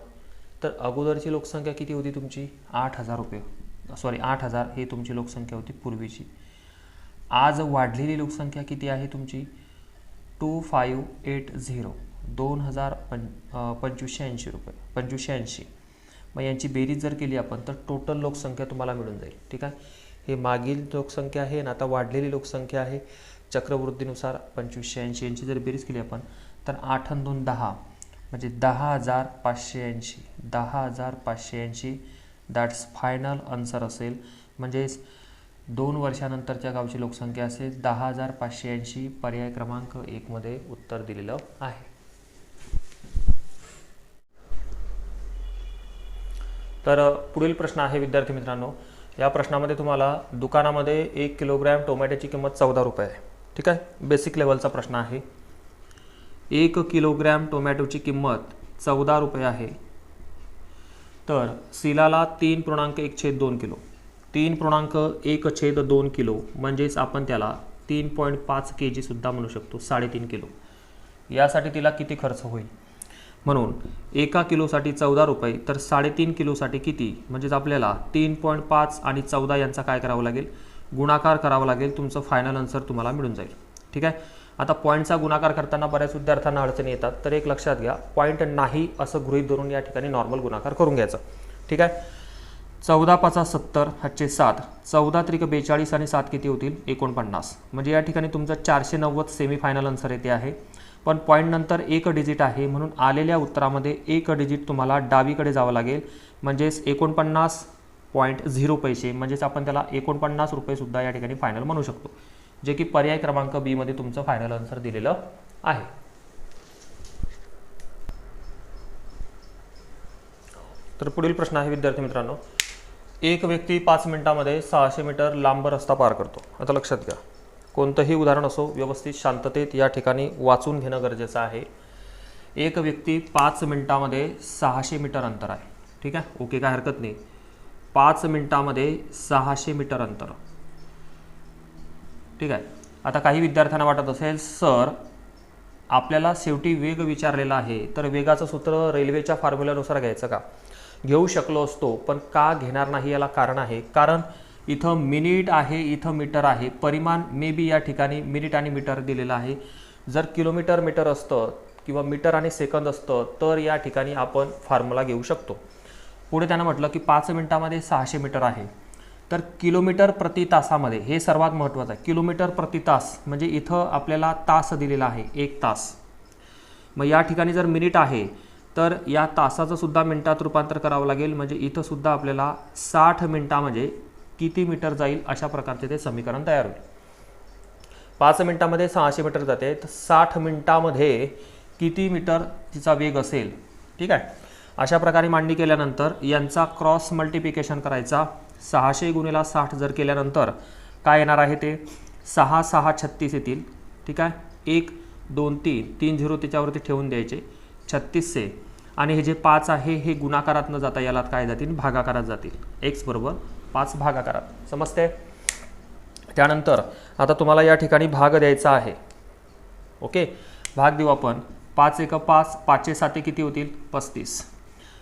तर अगोदरची लोकसंख्या किती होती तुमची, 8,000 रुपये, 8,000 ही तुमची लोकसंख्या होती पूर्वीची. आज वाढलेली लोकसंख्या किती आहे तुमची, 2580, 2580 रुपये, 2580. मग यांची बेरीज जर केली आपण तर टोटल लोकसंख्या तुम्हाला मिळून जाईल. ठीक आहे, हे मागील लोकसंख्या आहे आणि आता वाढलेली लोकसंख्या आहे चक्रवृद्धीनुसार 2580 यांची जर बेरीज केली आपण तर 8 आणि 2 10 म्हणजे 10,580 10,580 दॅट्स फायनल आन्सर असेल. म्हणजेच 2 वर्षानंतरच्या गावची लोकसंख्या असेल 10,580. पर्याय क्रमांक 1 मध्ये उत्तर दिलेलं आहे. तर पुढील प्रश्न आहे विद्यार्थी मित्रांनो, या प्रश्नामध्ये तुम्हाला दुकानामध्ये 1 किलोग्रॅम टोमॅटोची किंमत 14 रुपये आहे. ठीक आहे, बेसिक लेवलचा प्रश्न आहे. 1 किलोग्रॅम टोमॅटोची किंमत 14 रुपये आहे. तर सिलाला 3.1/2 किलो 3.1/2 किलो म्हणजेच आपण त्याला 3.5 kg सुद्धा म्हणू शकतो, 3.5 किलो. यासाठी तिला किती खर्च होईल? म्हणून 1 किलोसाठी 14 रुपये तर 3.5 किलोसाठी किती? म्हणजेच आपल्याला 3.5 आणि 14 यांचा काय करावं लागेल? गुणाकार करावा लागेल. तुमचं फायनल आन्सर तुम्हाला मिळून जाईल. ठीक आहे. आता पॉईंटचा गुणाकार करताना बऱ्याच विद्यार्थ्यांना अडचणी येतात, तर एक लक्षात घ्या, पॉईंट नाही असं गृहीत धरून या ठिकाणी नॉर्मल गुणाकार करून घ्यायचा. ठीक आहे. 14 5 70 हातचे 7 14 त्रिक 42 आणि 7 किती होतील? 49. म्हणजे या ठिकाणी तुमचं 490 सेमीफायनल आन्सर येते आहे. पण पॉईंट नंतर 1 डिजिट आहे म्हणून आलेल्या उत्तरामध्ये 1 डिजिट तुम्हाला डावीकडे जावं लागेल. म्हणजेच 49.0 पैसे म्हणजेच आपण त्याला 49 रुपये सुद्धा या ठिकाणी फायनल म्हणू शकतो, जे की पर्याय क्रमांक बी मध्ये तुमचं फायनल आन्सर दिलेलं आहे. तर पुढील प्रश्न आहे विद्यार्थी मित्रांनो, एक व्यक्ती 5 मिनिटांमध्ये 600 मीटर लांब रस्ता पार करतो. आता लक्षात घ्या, कोणतंही उदाहरण असो व्यवस्थित शांततेत या ठिकाणी वाचून घेणं गरजेचं आहे. एक व्यक्ती 5 मिनिटांमध्ये 600 मीटर अंतर आहे. ठीक आहे, ओके, काय हरकत नाही. 5 मिनिटांमध्ये 600 मीटर अंतर. ठीक आहे. आता काही विद्यार्थ्यांना वाटत असेल, सर आपल्याला शेवटी वेग विचारलेला आहे तर वेगाचं सूत्र रेल्वेच्या फॉर्म्युल्यानुसार घ्यायचं का? घेऊ शकलो असतो, पण का घेणार नाही याला कारण आहे. कारण इथं मिनिट आहे, इथं मीटर आहे. परिमाण मे बी या ठिकाणी मिनिट आणि मीटर दिलेलं आहे. जर किलोमीटर मीटर असतं किंवा मीटर आणि सेकंद असतं तर या ठिकाणी आपण फॉर्म्युला घेऊ शकतो. पुढे त्यानं म्हटलं की 5 मिनिटांमध्ये 600 मीटर आहे, तर किलोमीटर प्रति तासामध्ये, हे सर्वात महत्त्वाचं आहे, किलोमीटर प्रति तास म्हणजे इथं आपल्याला तास दिलेला आहे, 1 तास. मग या ठिकाणी जर मिनिट आहे तर या तासाचं सुद्धा मिनिटात रूपांतर करावं लागेल. म्हणजे इथं सुद्धा आपल्याला 60 मिनिटामध्ये किती मीटर जाईल अशा प्रकारचे ते समीकरण तयार होईल. 5 मिनिटांमध्ये 600 मीटर जाते, तर 60 मिनिटांमध्ये किती मीटर तिचा वेग असेल. ठीक आहे. अशा प्रकारे मांडणी केल्यानंतर यांचा क्रॉस मल्टिप्लिकेशन करायचा. 600 गुणिले 60 जर केल्यानंतर काय येणार आहे ते 6 6 36 येतील. ठीक आहे. 1 2 3 0 त्याच्यावरती ठेवून द्यायचे 3600 आणि हे जे 5 आहे हे गुणाकारात न जाता याला काय जातील? भागाकारात जातील. x बरोबर 5 भागाकारात. समजते? त्यानंतर आता तुम्हाला या ठिकाणी भाग द्यायचा आहे. ओके, भाग देऊ आपण. 5 1 5 5 7 किती होतील? 35.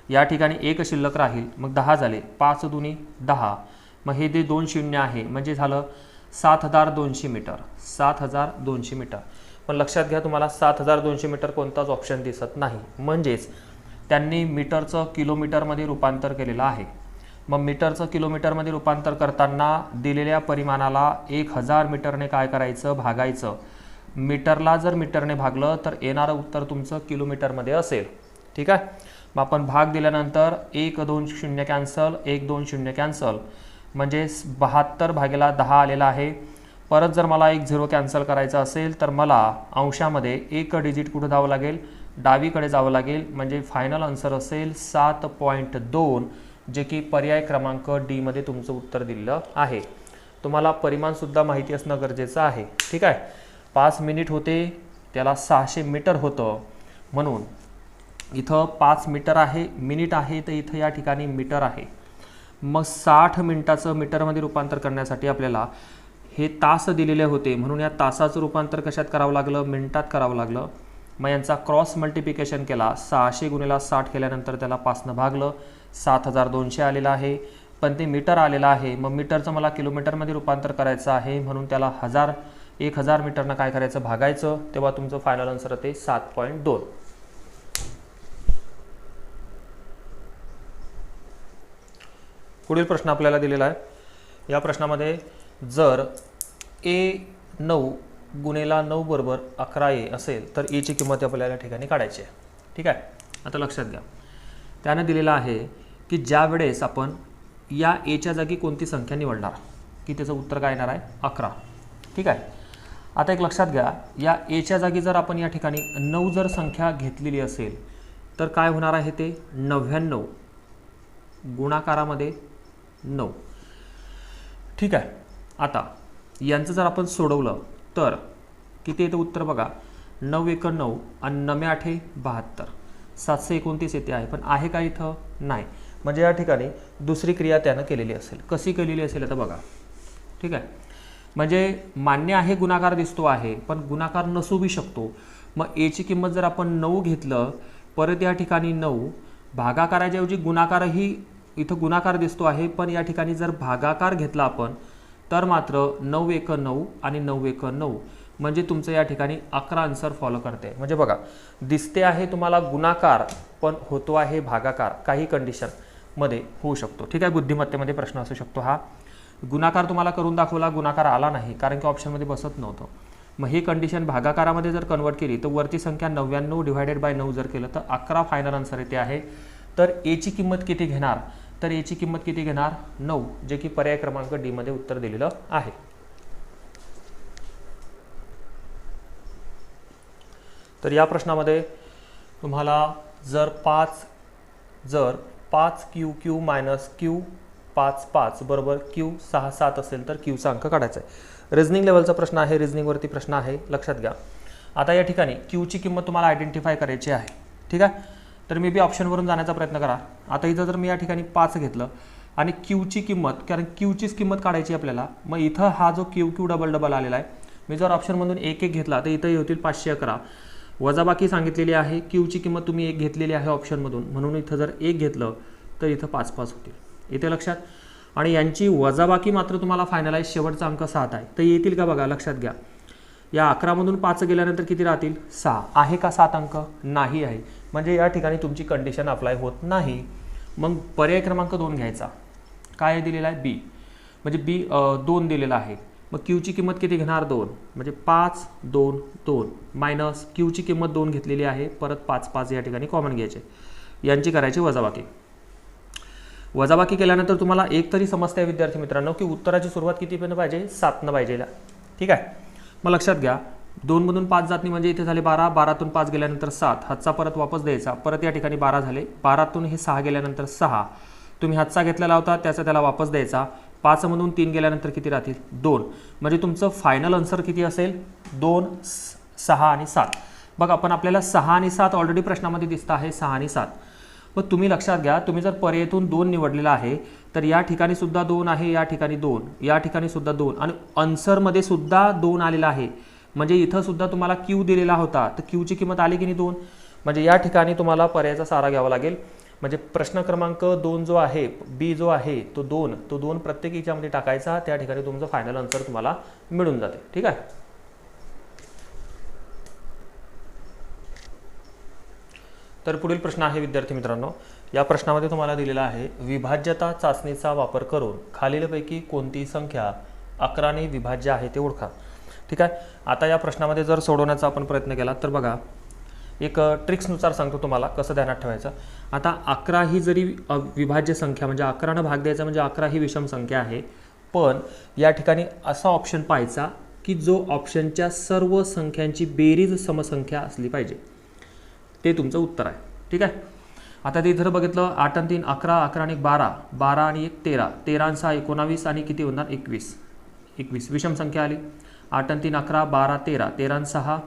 या ठिकाणी 1 शिल्लक राहील, मग 10 झाले. 5 दुनी 10, मग हे जे 2 शून्य आहे म्हणजे झालं 7200 मीटर. 7200 मीटर. पण लक्षात घ्या, तुम्हाला 7200 मीटर कोणताच ऑप्शन दिसत नाही, म्हणजेच त्यांनी मीटरचं किलोमीटरमध्ये रूपांतर केलेलं आहे. मग मीटरचं किलोमीटरमध्ये रूपांतर करताना दिलेल्या परिमाणाला 1000 मीटरने काय करायचं? भागायचं. मीटरला जर मीटरने भागलं तर येणारं उत्तर तुमचं किलोमीटरमध्ये असेल. ठीक आहे. मग आपण भाग दिल्यानंतर 1 2 0 कॅन्सल, 1 2 0 कॅन्सल, म्हणजे 72 भागिले 10 आलेला आहे. परत जर मला 1 0 कॅन्सल करायचं असेल तर मला अंशामध्ये 1 डिजिट कुठं जावं लागेल? डावीकडे जावं लागेल. म्हणजे फायनल आन्सर असेल 7.2, जे की पर्याय क्रमांक डी मध्ये तुमचं उत्तर दिलेलं आहे. तुम्हाला परिमाणसुद्धा माहिती असणं गरजेचं आहे. ठीक आहे. 5 मिनिट होते, त्याला 600 मीटर होतं, म्हणून इथं 5 मीटर आहे, मिनिट आहे, तर इथं या ठिकाणी मीटर आहे. मग 60 मिनिटाचं मीटरमध्ये रूपांतर करण्यासाठी आपल्याला हे तास दिलेले होते, म्हणून या तासाचं रूपांतर कशात करावं लागलं? मिनिटात करावं लागलं. मग यांचा क्रॉस मल्टिप्लिकेशन केला. 600 गुणिले 60 केल्यानंतर त्याला 5ने भागलं, 7200 आलेलं आहे. पण ते मीटर आलेलं आहे. मग मीटरचं मला किलोमीटरमध्ये रूपांतर करायचं आहे, म्हणून त्याला 1000 मीटरनं काय करायचं? भागायचं. तेव्हा तुमचं फायनल आन्सर येते 7.2. पुढील प्रश्न आपल्याला दिलेला आहे, या प्रश्नामध्ये जर A9 गुणेला 9 बरोबर 11A असेल तर Aची किंमत आपल्याला या ठिकाणी काढायची आहे. ठीक आहे, आता लक्षात घ्या. त्यानं दिलेलं आहे की ज्या वेळेस आपण या Aच्या जागी कोणती संख्या निवडणार की त्याचं उत्तर काय येणार आहे 11. ठीक आहे, आता एक लक्षात घ्या, या Aच्या जागी जर आपण या ठिकाणी 9 जर संख्या घेतलेली असेल तर काय होणार आहे ते 99 गुणाकारामध्ये 9. ठीक आहे, आता यांचं जर आपण सोडवलं तर किती येतं उत्तर बघा, 9 × 9 आणि 9 × 8 = 72, 729 येते आहे. पण आहे का इथं नाही, म्हणजे या ठिकाणी दुसरी क्रिया त्यानं केलेली असेल. कशी केलेली असेल आता बघा. ठीक आहे, म्हणजे मान्य आहे गुणाकार दिसतो आहे पण गुणाकार नसू बी शकतो. मग Aची किंमत जर आपण 9 घेतलं, परत या ठिकाणी 9 भागाकाराच्याऐवजी गुणाकारही इथं गुणाकार दिसतो आहे पण या ठिकाणी जर भागाकार घेतला आपण तर मात्र 9 × 9 आणि 9 × 9 म्हणजे तुमचं या ठिकाणी 11 आन्सर फॉलो करते. म्हणजे बघा दिसते आहे तुम्हाला गुणाकार पण होतो आहे भागाकार, काही कंडिशनमध्ये होऊ शकतो. ठीक आहे, बुद्धिमत्तेमध्ये प्रश्न असू शकतो हा. गुणाकार तुम्हाला करून दाखवला, गुणाकार आला नाही कारण की ऑप्शनमध्ये बसत नव्हतं. मग ही कंडिशन भागाकारामध्ये जर कन्वर्ट केली तर वरती संख्या 99 / 9 जर केलं तर 11 फायनल आन्सर येते आहे. तर Aची किंमत किती घेणार, तर Aची किंमत किती घेणार 9, जे की पर्याय क्रमांक D मध्ये उत्तर दिलेलं आहे. तर या प्रश्नामध्ये तुम्हाला जर 5QQ - Q55 बरोबर Q67 असेल तर Qचा अंक काढायचा आहे. रिझनिंग लेवलचा प्रश्न आहे, रिझनिंगवरती प्रश्न आहे, लक्षात घ्या. आता या ठिकाणी Qची किंमत तुम्हाला आयडेंटिफाय करायची आहे. ठीक आहे, तर मी बी ऑप्शनवरून जाण्याचा प्रयत्न करा. आता इथं जर मी या ठिकाणी 5 घेतलं आणि Qची किंमत, कारण Qचीच किंमत काढायची आपल्याला, मग इथं हा जो QQ डबल आलेला आहे, मी जर ऑप्शनमधून 1 घेतला तर इथं होतील 511. वजाबाकी सांगितलेली आहे, Qची किंमत तुम्ही 1 घेतलेली आहे ऑप्शनमधून, म्हणून इथं जर 1 घेतलं तर इथं 5 होतील. इथे लक्षात. आणि यांची वजाबाकी मात्र तुम्हाला फायनलाइज शेवटचा अंक 7 आहे, तर येतील का बघा, लक्षात घ्या. या 11 मधून 5 गेल्यानंतर किती राहतील 6. आहे का 7 अंक, नाही आहे, म्हणजे या ठिकाणी तुमची कंडिशन अप्लाय होत नाही. मग पर्याय क्रमांक 2 घ्यायचा. काय दिलेला आहे B, म्हणजे B 2 दिलेला आहे. मग Qची किंमत किती घेणार 2, म्हणजे 5 2 2 मायनस Qची किंमत 2 घेतलेली आहे, परत 5 या ठिकाणी कॉमन घ्यायचे, यांची करायची वजाबाकी. वजाबाकी केल्यानंतर तुम्हाला एक तरी समजते विद्यार्थी मित्रांनो की उत्तराची सुरुवात किती पण पाहिजे 7 पाहिजे. ठीक आहे, मग लक्षात घ्या 2 मधून 5 जात नाही, म्हणजे इथे झाले 12, 12तून 5 गेल्यानंतर 7, हातचा परत वापस द्यायचा, परत या ठिकाणी 12 झाले, 12तून हे 6 गेल्यानंतर 6, तुम्ही हातचा घेतलेला होता त्याचा त्याला वापस द्यायचा, 5 मधून 3 गेल्यानंतर किती राहतील 2, म्हणजे तुमचं फायनल आन्सर किती असेल 2 6 आणि 7. बघा पण आपल्याला 6 आणि 7 ऑलरेडी प्रश्नामध्ये दिसत आहे 6 आणि 7. मग तुम्ही लक्षात घ्या, तुम्ही जर पर्यायातून 2 निवडलेला आहे तर या ठिकाणी सुद्धा 2 आहे, या ठिकाणी 2, या ठिकाणी सुद्धा 2 आणि आन्सरमध्ये सुद्धा 2 आलेला आहे, म्हणजे इथं सुद्धा तुम्हाला Q दिलेला होता तर Qची किंमत आली की नाही 2, म्हणजे या ठिकाणी तुम्हाला पर्यायाचा सारा घ्यावा लागेल. म्हणजे प्रश्न क्रमांक 2 जो आहे B जो आहे तो 2 प्रत्येक याच्यामध्ये टाकायचा, त्या ठिकाणी तुमचं फायनल आन्सर तुम्हाला मिळून जाते. ठीक आहे, तर पुढील प्रश्न आहे विद्यार्थी मित्रांनो. या प्रश्नामध्ये तुम्हाला दिलेला आहे विभाज्यता चाचणीचा वापर करून खालीलपैकी कोणती संख्या 11 ने विभाज्य आहे ते ओळखा. ठीक आहे, आता या प्रश्नामध्ये जर सोडवण्याचा आपण प्रयत्न केला तर बघा एक ट्रिक्सनुसार सांगतो तुम्हाला कसं ध्यानात ठेवायचं. आता 11 ही जरी विभाज्य संख्या म्हणजे 11 भाग द्यायचा म्हणजे 11 ही विषम संख्या आहे, पण या ठिकाणी असा ऑप्शन पाहायचा की जो ऑप्शनच्या सर्व संख्यांची बेरीज समसंख्या असली पाहिजे, ते तुमचं उत्तर आहे. ठीक आहे, आता ते इथं बघितलं 8 आणि 3 11, 11 आणि 12, 12 आणि 1 13, 13 आणि 6 19 आणि किती होणार 21 विषम संख्या आली. 8 आणि 3 11, 12 13, 13 आणि 6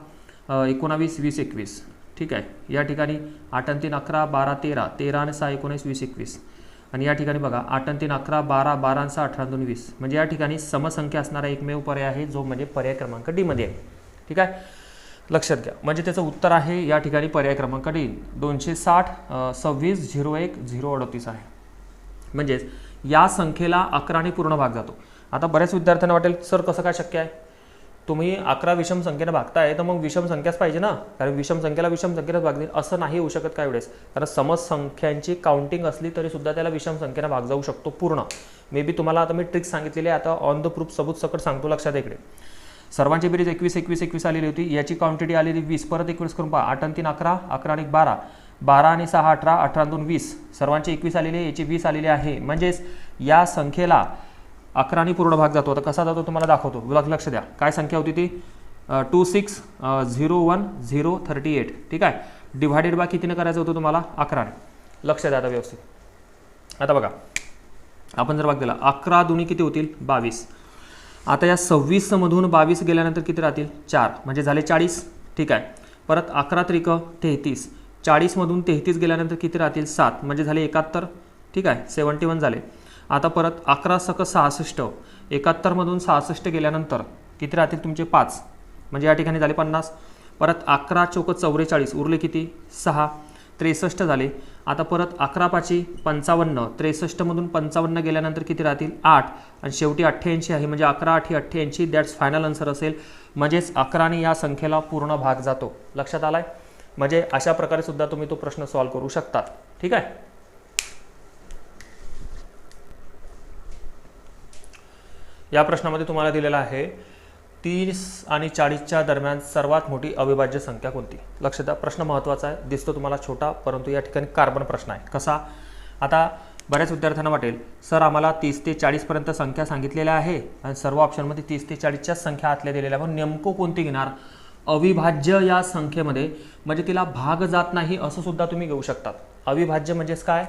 19 20 21. ठीक आहे, या ठिकाणी 8 आणि 3 11, 12 13, 13 आणि 6 19 20 21 आणि या ठिकाणी बघा 8 आणि 3 11, 12, 12 आणि 6 18 आणि 2 20, म्हणजे या ठिकाणी समसंख्या असणारा एकमेव पर्याय आहे जो म्हणजे पर्याय क्रमांक D मध्ये आहे. ठीक आहे, लक्षात घ्या, म्हणजे त्याचं उत्तर आहे या ठिकाणी पर्याय क्रमांक D 260 26 01 038 आहे. म्हणजेच या संख्येला 11 ने पूर्ण भाग जातो. आता बऱ्याच विद्यार्थ्यांना वाटेल सर कसं काय शक्य आहे, तुम्ही 11 विषम संख्येने भागताय तर मग विषम संख्याच पाहिजे ना, कारण विषम संख्येला विषम संख्येने भागतील असं नाही होऊ शकत काय वेळेस, कारण समज संख्यांची काउंटिंग असली तरी सुद्धा त्याला विषम संख्येने भाग जाऊ शकतो पूर्ण. मे बी तुम्हाला आता मी ट्रिक्स सांगितलेली आहे, आता ऑन द प्रूफ सबूत सकट सांगतो, लक्षात इकडे. सर्वांची बेरीज 21 आलेली होती, याची क्वांटिटी आलेली 20, परत 21 करून पहा, 8 आणि 3 11, 11 आणि 12, 12 आणि 6 18, 18 आणि 2 20, सर्वांची 21 आलेली आहे, याची 20 आलेली आहे. म्हणजेच या संख्येला 11 आणि पूर्ण भाग जातो. आता कसा जातो तुम्हाला दाखवतो, लक्ष द्या. काय संख्या होती ती 2601038, ठीक आहे. डिवायडेड बाय कितीने करायचं होतं तुम्हाला 11 ने. लक्ष द्या आता व्यवस्थित. आता बघा आपण जर भाग दिला 11 दुनी किती होतील 22. आता या 26 मधून 22 गेल्यानंतर किती राहतील 4, म्हणजे झाले 40, ठीक आहे. परत 11 त्रिक 33, 40 मधून 33 गेल्यानंतर किती राहतील 7, म्हणजे झाले 71, ठीक आहे, 71 झाले. आता परत 11 सक 66, 71 मधून 66 गेल्यानंतर किती राहतील तुमचे 5, म्हणजे या ठिकाणी झाले 50. परत 11 चौक 44, उरले किती 6, 63 झाले. आता परत 11 पाची 55, 63 मधून 55 गेल्यानंतर किती राहतील 8, आणि शेवटी 88 आहे, म्हणजे 11 8 88, दॅट्स फायनल आन्सर असेल. म्हणजेच 11 ने या संख्येला पूर्ण भाग जातो. लक्षात आलाय. म्हणजे अशा प्रकारे सुद्धा तुम्ही तो प्रश्न सॉल्व्ह करू शकतात, ठीक आहे. या प्रश्नामध्ये तुम्हाला दिलेला आहे 30 आणि 40च्या दरम्यान सर्वात मोठी अविभाज्य संख्या कोणती. लक्षात द्या, प्रश्न महत्त्वाचा आहे, दिसतो तुम्हाला छोटा, परंतु या ठिकाणी कार्बन प्रश्न आहे. कसा, आता बऱ्याच विद्यार्थ्यांना वाटेल सर आम्हाला 30 ते 40 पर्यंत संख्या सांगितलेल्या आहे आणि सर्व ऑप्शनमध्ये 30 ते 40च्याच संख्या आतल्या दिलेल्या, पण नेमकं कोणती घेणार. अविभाज्य या संख्येमध्ये म्हणजे तिला भाग जात नाही असं सुद्धा तुम्ही घेऊ शकतात. अविभाज्य म्हणजेच काय,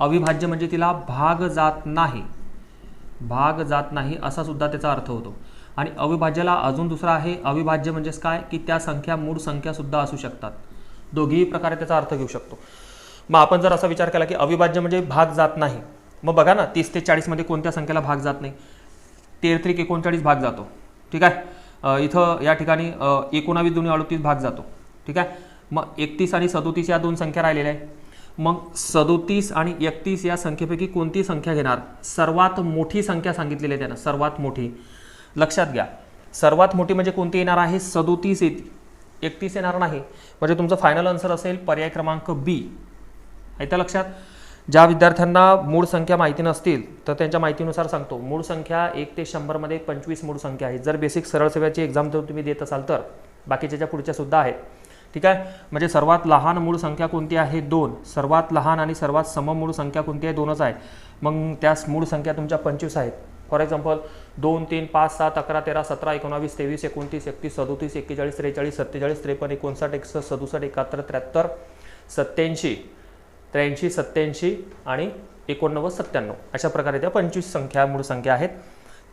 अविभाज्य म्हणजे तिला भाग जात नाही, भाग जात नाही असा सुद्धा त्याचा अर्थ होतो. आणि अविभाज्याला अजून दुसरा आहे, अविभाज्य म्हणजेच काय की त्या संख्या मूळ संख्या सुद्धा असू शकतात. दोघीही प्रकारे त्याचा अर्थ घेऊ शकतो. मग आपण जर असा विचार केला की अविभाज्य म्हणजे भाग जात नाही, मग बघा ना 30 ते 40 मध्ये कोणत्या संख्येला भाग जात नाही. 13 39 भाग जातो, ठीक आहे. इथं या ठिकाणी 19 दुनी 38 भाग जातो, ठीक आहे. मग 31 आणि 37 या दोन संख्या राहिलेल्या आहे. मग 37 आणि 31 या संख्येपैकी कोणती संख्या घेणार. सर्वात मोठी संख्या सांगितलेली आहे त्यानं, सर्वात मोठी. लक्षात घ्या, सर्वात मोठी म्हणजे कोणती येणार आहे 37 येते, 31 येणार नाही. म्हणजे तुमचं फायनल आन्सर असेल पर्याय क्रमांक बी. आहे त्या लक्षात. ज्या विद्यार्थ्यांना मूळ संख्या माहिती नसतील तर त्यांच्या माहितीनुसार सांगतो, मूळ संख्या 1 ते 100 मध्ये 25 मूळ संख्या आहे. जर बेसिक सरळ सेव्याची एक्झाम जर तुम्ही देत असाल तर बाकीच्या पुढच्या सुद्धा आहेत, ठीक आहे. म्हणजे सर्वात लहान मूळ संख्या कोणती आहे 2, सर्वात लहान आणि सर्वात सम मूळ संख्या कोणती आहे 2च आहे. मग त्या मूळ संख्या तुमच्या 25 आहेत. फॉर एक्झाम्पल 2 3 5 7 11 13 17 19 23 29 31 37 41 43 47 53 59 61 67 71 73 87 83 87 आणि 89 97 अशा प्रकारे त्या 25 संख्या मूळ संख्या आहेत.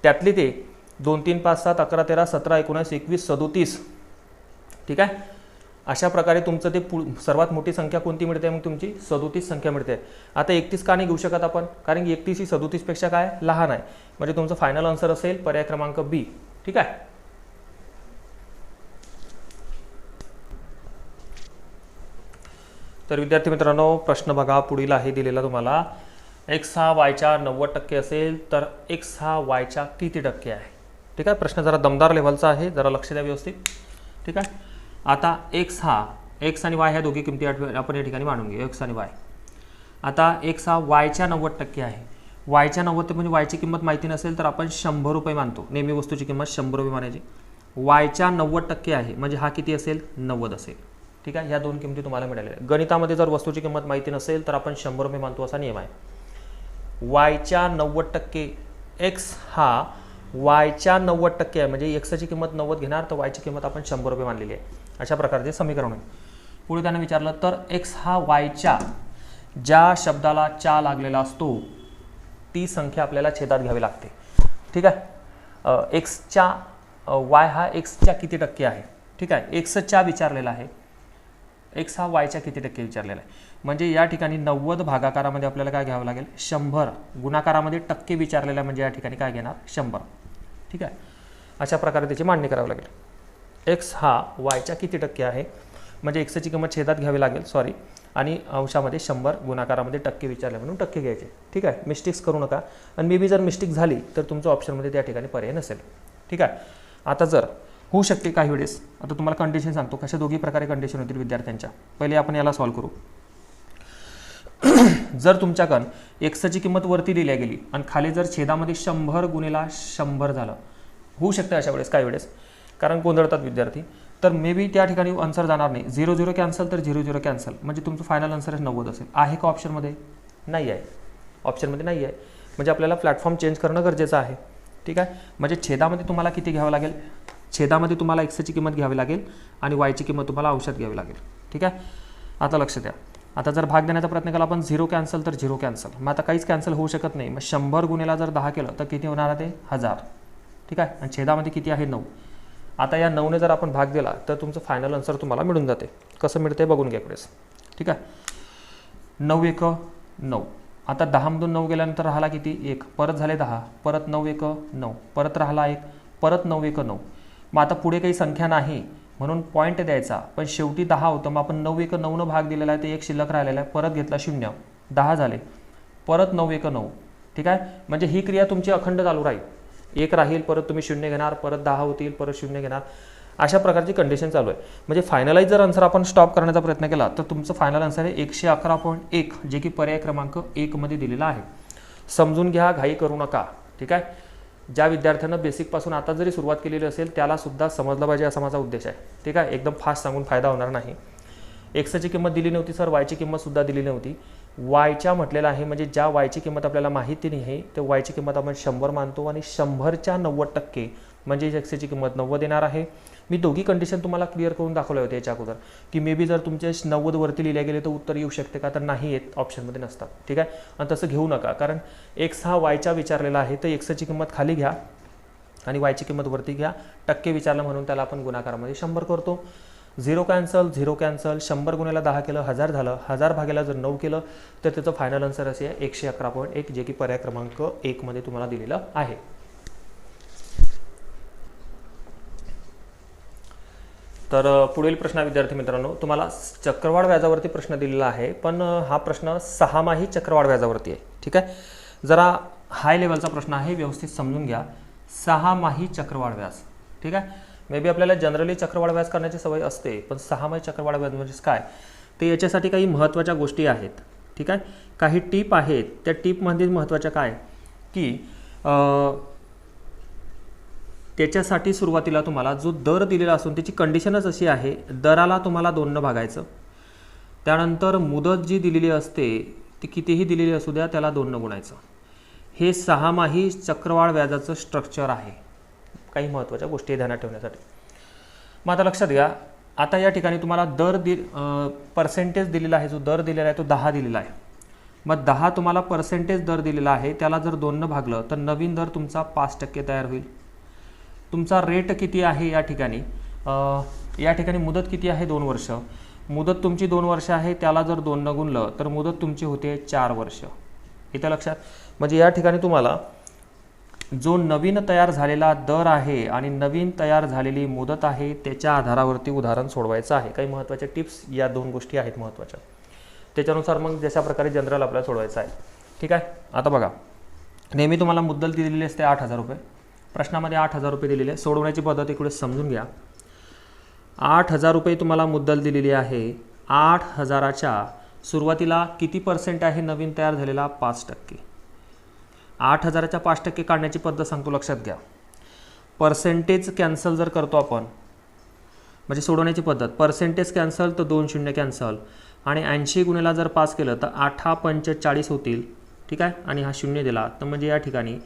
त्यातली ते 2 3 5 7 11 13 17 19 21 37, ठीक आहे. अशा प्रकारे तुमचं ते सर्वात मोठी संख्या कोणती मिळते, मग तुमची 37 संख्या मिळते. आता 31 का नाही घेऊ शकत आपण, कारण की 31 ही 37 पेक्षा काय लहान आहे. म्हणजे तुमचं फायनल आन्सर असेल पर्याय क्रमांक बी, ठीक आहे. तर विद्यार्थी मित्रांनो प्रश्न बघा, पुढील आहे दिलेला तुम्हाला. x हा y च्या 90% असेल तर x हा y च्या किती टक्के आहे. ठीक आहे, प्रश्न जरा दमदार लेवलचा आहे, जरा लक्ष द्या व्यवस्थित, ठीक आहे. आता x आणि y ह्या दोघी किमती आपण या ठिकाणी मांडून घेऊ, x आणि y. आता x हा y च्या 90% आहे. y च्या 90 म्हणजे y ची किंमत माहिती नसेल तर आपण 100 रुपये मानतो. नेहमी वस्तूची किंमत 100 रुपये मानायची. y च्या 90% आहे म्हणजे हा किती असेल 90 असेल, ठीक आहे. ह्या दोन किमती तुम्हाला मिळाल्या. गणितामध्ये जर वस्तूची किंमत माहिती नसेल तर आपण 100 रुपये मानतो असा नियम आहे. y च्या 90% x हा y च्या 90% आहे म्हणजे x ची किंमत 90 घेणार तर y ची किंमत आपण 100 रुपये मानलेली आहे. अशा प्रकारचे समीकरण आहे. पुढे त्याने विचारलं तर x हा y च्या ज्या शब्दाला च्या लागलेला असतो ती संख्या आपल्याला छेदात घ्यावी लागते, ठीक आहे. x च्या y हा x च्या किती टक्के आहे, ठीक आहे. x च्या विचारलेला आहे, x हा y च्या किती टक्के विचारलेला आहे. म्हणजे या ठिकाणी 90 भागाकारामध्ये आपल्याला काय घ्यावं लागेल 100, गुणाकारामध्ये टक्के विचारलेला म्हणजे या ठिकाणी काय घेणार 100, ठीक आहे. अशा प्रकारे त्याची मांडणी करावी लागेल. x हा y च्या किती टक्के आहे म्हणजे x ची किंमत छेदात घ्यावी लागेल, सॉरी, आणि अंशामध्ये 100, गुणाकारामध्ये टक्के विचारले म्हणून टक्के घ्यायचे, ठीक आहे. मिस्टेक्स करू नका. आणि मे बी जर मिस्टेक झाली तर तुमच्या ऑप्शनमध्ये त्या ठिकाणी पर्याय नसेल, ठीक आहे. आता जर होऊ शकते काही वेळेस. आता तुम्हाला कंडिशन सांगतो कशा दोघी प्रकारे कंडिशन होतील विद्यार्थ्यांच्या. पहिले आपण याला सॉल्व्ह करू. जर तुमच्याकडं एक्सची किंमत वरती दिली गेली आणि खाली जर छेदामध्ये 100 गुणिला 100 झालं, होऊ शकतं अशा वेळेस काही वेळेस, कारण गोंधळतात विद्यार्थी. तर मे बी त्या ठिकाणी आन्सर जाणार नाही. 0 0 कॅन्सल तर 0 0 कॅन्सल, म्हणजे तुमचं फायनल आन्सर 90 असेल. आहे का ऑप्शनमध्ये? नाही आहे. ऑप्शनमध्ये नाही आहे, म्हणजे आपल्याला प्लॅटफॉर्म चेंज करणं गरजेचं आहे. ठीक आहे. म्हणजे छेदामध्ये तुम्हाला किती घ्यावं लागेल? छेदामध्ये तुम्हाला एक्सची किंमत घ्यावी लागेल आणि वायची किंमत तुम्हाला औषध घ्यावी लागेल. ठीक आहे. आता लक्ष द्या. आता जर भाग देण्याचा प्रयत्न केला आपण 0 कॅन्सल तर 0 कॅन्सल, मग आता काहीच कॅन्सल होऊ शकत नाही. मग 100 गुणिला जर 10 केलं तर किती होणार आहे? ते 1000. ठीक आहे. आणि छेदामध्ये किती आहे? 9. आता या 9ने जर आपण भाग दिला तर तुमचं फायनल आन्सर तुम्हाला मिळून जाते. कसं मिळते बघून घ्या पुढेच. ठीक आहे. 9 1 9. आता 10 मधून 9 गेल्यानंतर राहिला किती? 1. परत झाले 10, परत 9 1 9, परत राहिला 1, परत 9 1 9. मग आता पुढे काही संख्या नाही म्हणून पॉईंट द्यायचा, पण शेवटी 10 होतं. मग आपण 9 1 9 भाग दिलेला आहे, ते 1 शिल्लक राहिलेला आहे. परत घेतला 0, 10 झाले, परत 9 1 9. ठीक आहे. म्हणजे ही क्रिया तुमची अखंड चालू राहील. 1 राहील, परत तुम्ही 0 घेणार, परत 10 होतील, परत 0 घेणार. अशा प्रकारची कंडिशन चालू आहे. म्हणजे फायनलाइज जर आन्सर आपण स्टॉप करण्याचा प्रयत्न केला तर तुमचं फायनल आन्सर आहे 111.1, जे की पर्याय क्रमांक 1 मध्ये दिलेला आहे. समजून घ्या, घाई करू नका. ठीक आहे. ज्या विद्यार्थ्यांना बेसिकपासून आता जरी सुरुवात केलेली असेल त्याला सुद्धा समजलं पाहिजे असा माझा उद्देश आहे. ठीक आहे. एकदम फास्ट सांगून फायदा होणार नाही. एक्सची किंमत दिली नव्हती सर, वायची किंमत सुद्धा दिली नव्हती. वायच्या म्हटलेलं आहे, म्हणजे ज्या वायची किंमत आपल्याला माहिती नाही ते वायची किंमत आपण 100 मानतो आणि 100च्या 90% म्हणजे एक्सची किंमत 90 येणार आहे. मी दोघी कंडिशन तुम्हाला क्लिअर करून दाखवले होते याच्या अगोदर, की मे बी जर तुमचे 90 वरती लिहिले गेले तर उत्तर येऊ शकते का, तर नाही येत, ऑप्शनमध्ये नसतात. ठीक आहे. आणि तसं घेऊ नका, कारण एक्स हा वायच्या विचारलेला आहे, तर एक्सची किंमत खाली घ्या आणि वायची किंमत वरती घ्या. टक्के विचारलं म्हणून त्याला आपण गुणाकारामध्ये 100 करतो. 0 कॅन्सल 0 कॅन्सल, 100 गुणिला 10 केलं 1000 झालं. 1000 भागेला जर 9 केलं तर त्याचं फायनल आन्सर असे आहे 111.1, जे की पर्याय क्रमांक 1 मध्ये तुम्हाला दिलेलं आहे. तर पुढील प्रश्न विद्यार्थी मित्रांनो, तुम्हाला चक्रवाढ व्याजावरती प्रश्न दिलेला आहे, पण हा प्रश्न 6माही चक्रवाढ व्याजावरती आहे. ठीक आहे. जरा हाय लेवलचा प्रश्न आहे, व्यवस्थित समजून घ्या. 6माही चक्रवाढ व्याज. ठीक आहे. मे बी आपल्याला जनरली चक्रवाढ व्याज करण्याची सवय असते, पण 6माही चक्रवाढ व्याज म्हणजे काय ते याच्यासाठी काही महत्त्वाच्या गोष्टी आहेत. ठीक आहे. काही टीप आहेत. त्या टीपमध्ये महत्त्वाच्या काय की त्याच्यासाठी सुरुवातीला तुम्हाला जो दर दिलेला असून त्याची कंडिशनच अशी आहे, दराला तुम्हाला 2 न भागायचं. त्यानंतर मुदत जी दिलेली असते ती कितीही दिलेली असू द्या त्याला 2 न गुणायचं. हे 6माही चक्रवाढ व्याजाचं स्ट्रक्चर आहे. काही महत्त्वाच्या गोष्टी ध्यानात ठेवण्यासाठी. मग आता लक्षात घ्या. आता या ठिकाणी तुम्हाला दर पर्सेंटेज दिलेला आहे, जो दर दिलेला आहे तो 10 दिलेला आहे. मग 10 तुम्हाला पर्सेंटेज दर दिलेला आहे, त्याला जर 2 न भागलं तर नवीन दर तुमचा 5% तयार होईल. तुमचा रेट किती आहे या ठिकाणी मुदत किती आहे? 2 वर्ष. मुदत तुमची 2 वर्ष आहे, त्याला जर 2 न गुणलं तर मुदत तुमची होते 4 वर्ष. इथं लक्षात. म्हणजे या ठिकाणी तुम्हाला जो नवीन तयार झालेला दर आहे आणि नवीन तयार झालेली मुदत आहे त्याच्या आधारावरती उदाहरण सोडवायचं आहे. काही महत्त्वाच्या टिप्स या 2 गोष्टी आहेत महत्त्वाच्या, त्याच्यानुसार मग जशा प्रकारे जनरल आपल्याला सोडवायचं आहे. ठीक आहे. आता बघा, नेहमी तुम्हाला मुद्दल दिलेली असते 8000 रुपये. प्रश्नामध्ये 8000 रुपये दिलेले आहे. सोडवण्याची पद्धत इकडे समजून घ्या. 8000 रुपये तुम्हाला मुद्दल दिलेली आहे. 8000च्या सुरुवातीला किती पर्सेंट आहे नवीन तयार झालेला? 5%. 8000च्या 5% काढण्याची पद्धत सांगतो, लक्षात घ्या. पर्सेंटेज कॅन्सल जर करतो आपण, म्हणजे सोडवण्याची पद्धत, पर्सेंटेज कॅन्सल तर 2 शून्य कॅन्सल आणि 80 गुणिला जर 5 केलं तर 8 पंच 40 होतील. ठीक आहे. आणि हा 0 दिला तर म्हणजे या ठिकाणी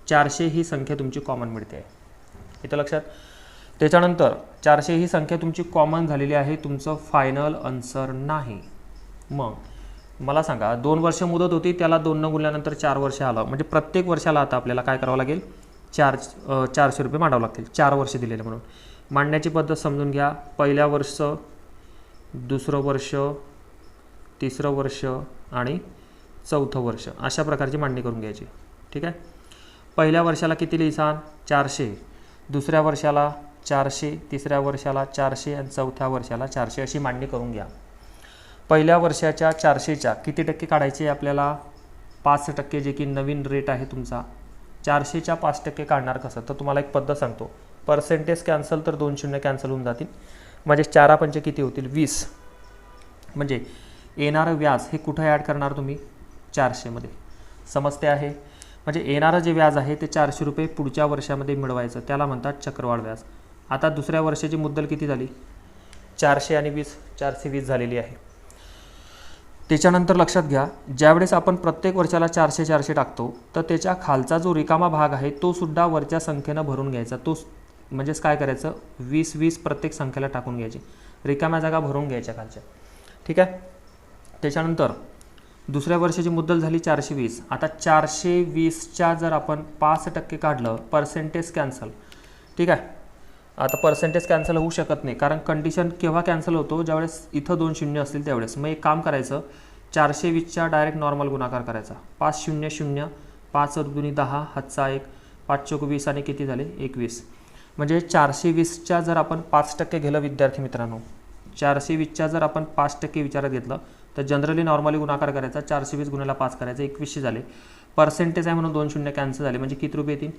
400 ही संख्या तुमची कॉमन मिळते. इथं लक्षात. त्याच्यानंतर 400 ही संख्या तुमची कॉमन झालेली आहे, तुमचं फायनल आन्सर नाही. मग मला सांगा, 2 वर्ष मुदत होती, त्याला 2 न गुणल्यानंतर 4 वर्ष आलं, म्हणजे प्रत्येक वर्षाला आता आपल्याला काय करावं लागेल? 400 रुपये मांडावं लागतील. 4 वर्ष दिलेले म्हणून. मांडण्याची पद्धत समजून घ्या. पहिल्या वर्ष, दुसरं वर्ष, तिसरं वर्ष आणि चौथं वर्ष, अशा प्रकारची मांडणी करून घ्यायची. ठीक आहे. पहिल्या वर्षाला किती लिहिसान? 400. दुसऱ्या वर्षाला 400, तिसऱ्या वर्षाला 400 आणि चौथ्या वर्षाला 400, अशी मांडणी करून घ्या. पहिल्या वर्षाच्या 400च्या किती टक्के काढायचे आपल्याला? 5%, जे की नवीन रेट आहे तुमचा. 400च्या 5% काढणार कसं? तर तुम्हाला एक पद्धत सांगतो. पर्सेंटेज कॅन्सल तर 2 शून्य कॅन्सल होऊन जातील, म्हणजे 4 पंचे किती होतील 20. म्हणजे येणारं व्याज हे कुठं ॲड करणार तुम्ही 400मध्ये. समजते आहे. म्हणजे येणारं जे व्याज आहे ते 400 रुपये पुढच्या वर्षामध्ये मिळवायचं, त्याला म्हणतात चक्रवाढ व्याज. आता दुसऱ्या वर्षाची मुद्दल किती झाली 400 आणि 20 420 झालेली आहे. त्याच्यानंतर लक्षात घ्या, ज्यावेळेस आपण प्रत्येक वर्षाला 400 400 टाकतो तर त्याच्या खालचा जो रिकामा भाग आहे तो सुद्धा वरच्या संख्येनं भरून घ्यायचा. तो म्हणजेच काय करायचं 20 20 प्रत्येक संख्येला टाकून घ्यायची, रिकाम्या जागा भरून घ्यायच्या खालच्या. ठीक आहे. त्याच्यानंतर दुसऱ्या वर्षाची मुद्दल झाली 420. आता 420च्या जर आपण 5% काढलं पर्सेंटेज कॅन्सल. ठीक आहे. आता पर्सेंटेज कॅन्सल होऊ शकत नाही, कारण कंडिशन केव्हा कॅन्सल होतो ज्यावेळेस इथं 2 शून्य असतील त्यावेळेस. मग एक काम करायचं 420च्या डायरेक्ट नॉर्मल गुणाकार करायचा. 5 0 0 5 दूनी 10 हातचा 1 5 चौक 20 आणि किती झाले 21. म्हणजे 420च्या जर आपण 5% घेतलं विद्यार्थी मित्रांनो, 420च्या जर आपण 5% विचारात घेतलं तर जनरली नॉर्मली गुणाकार करायचा. 420 गुणिले 5 करायचं 2100 झाले. पर्सेंटेज आहे म्हणून 2 शून्य कॅन्सल झाले, म्हणजे किती रुपये येतील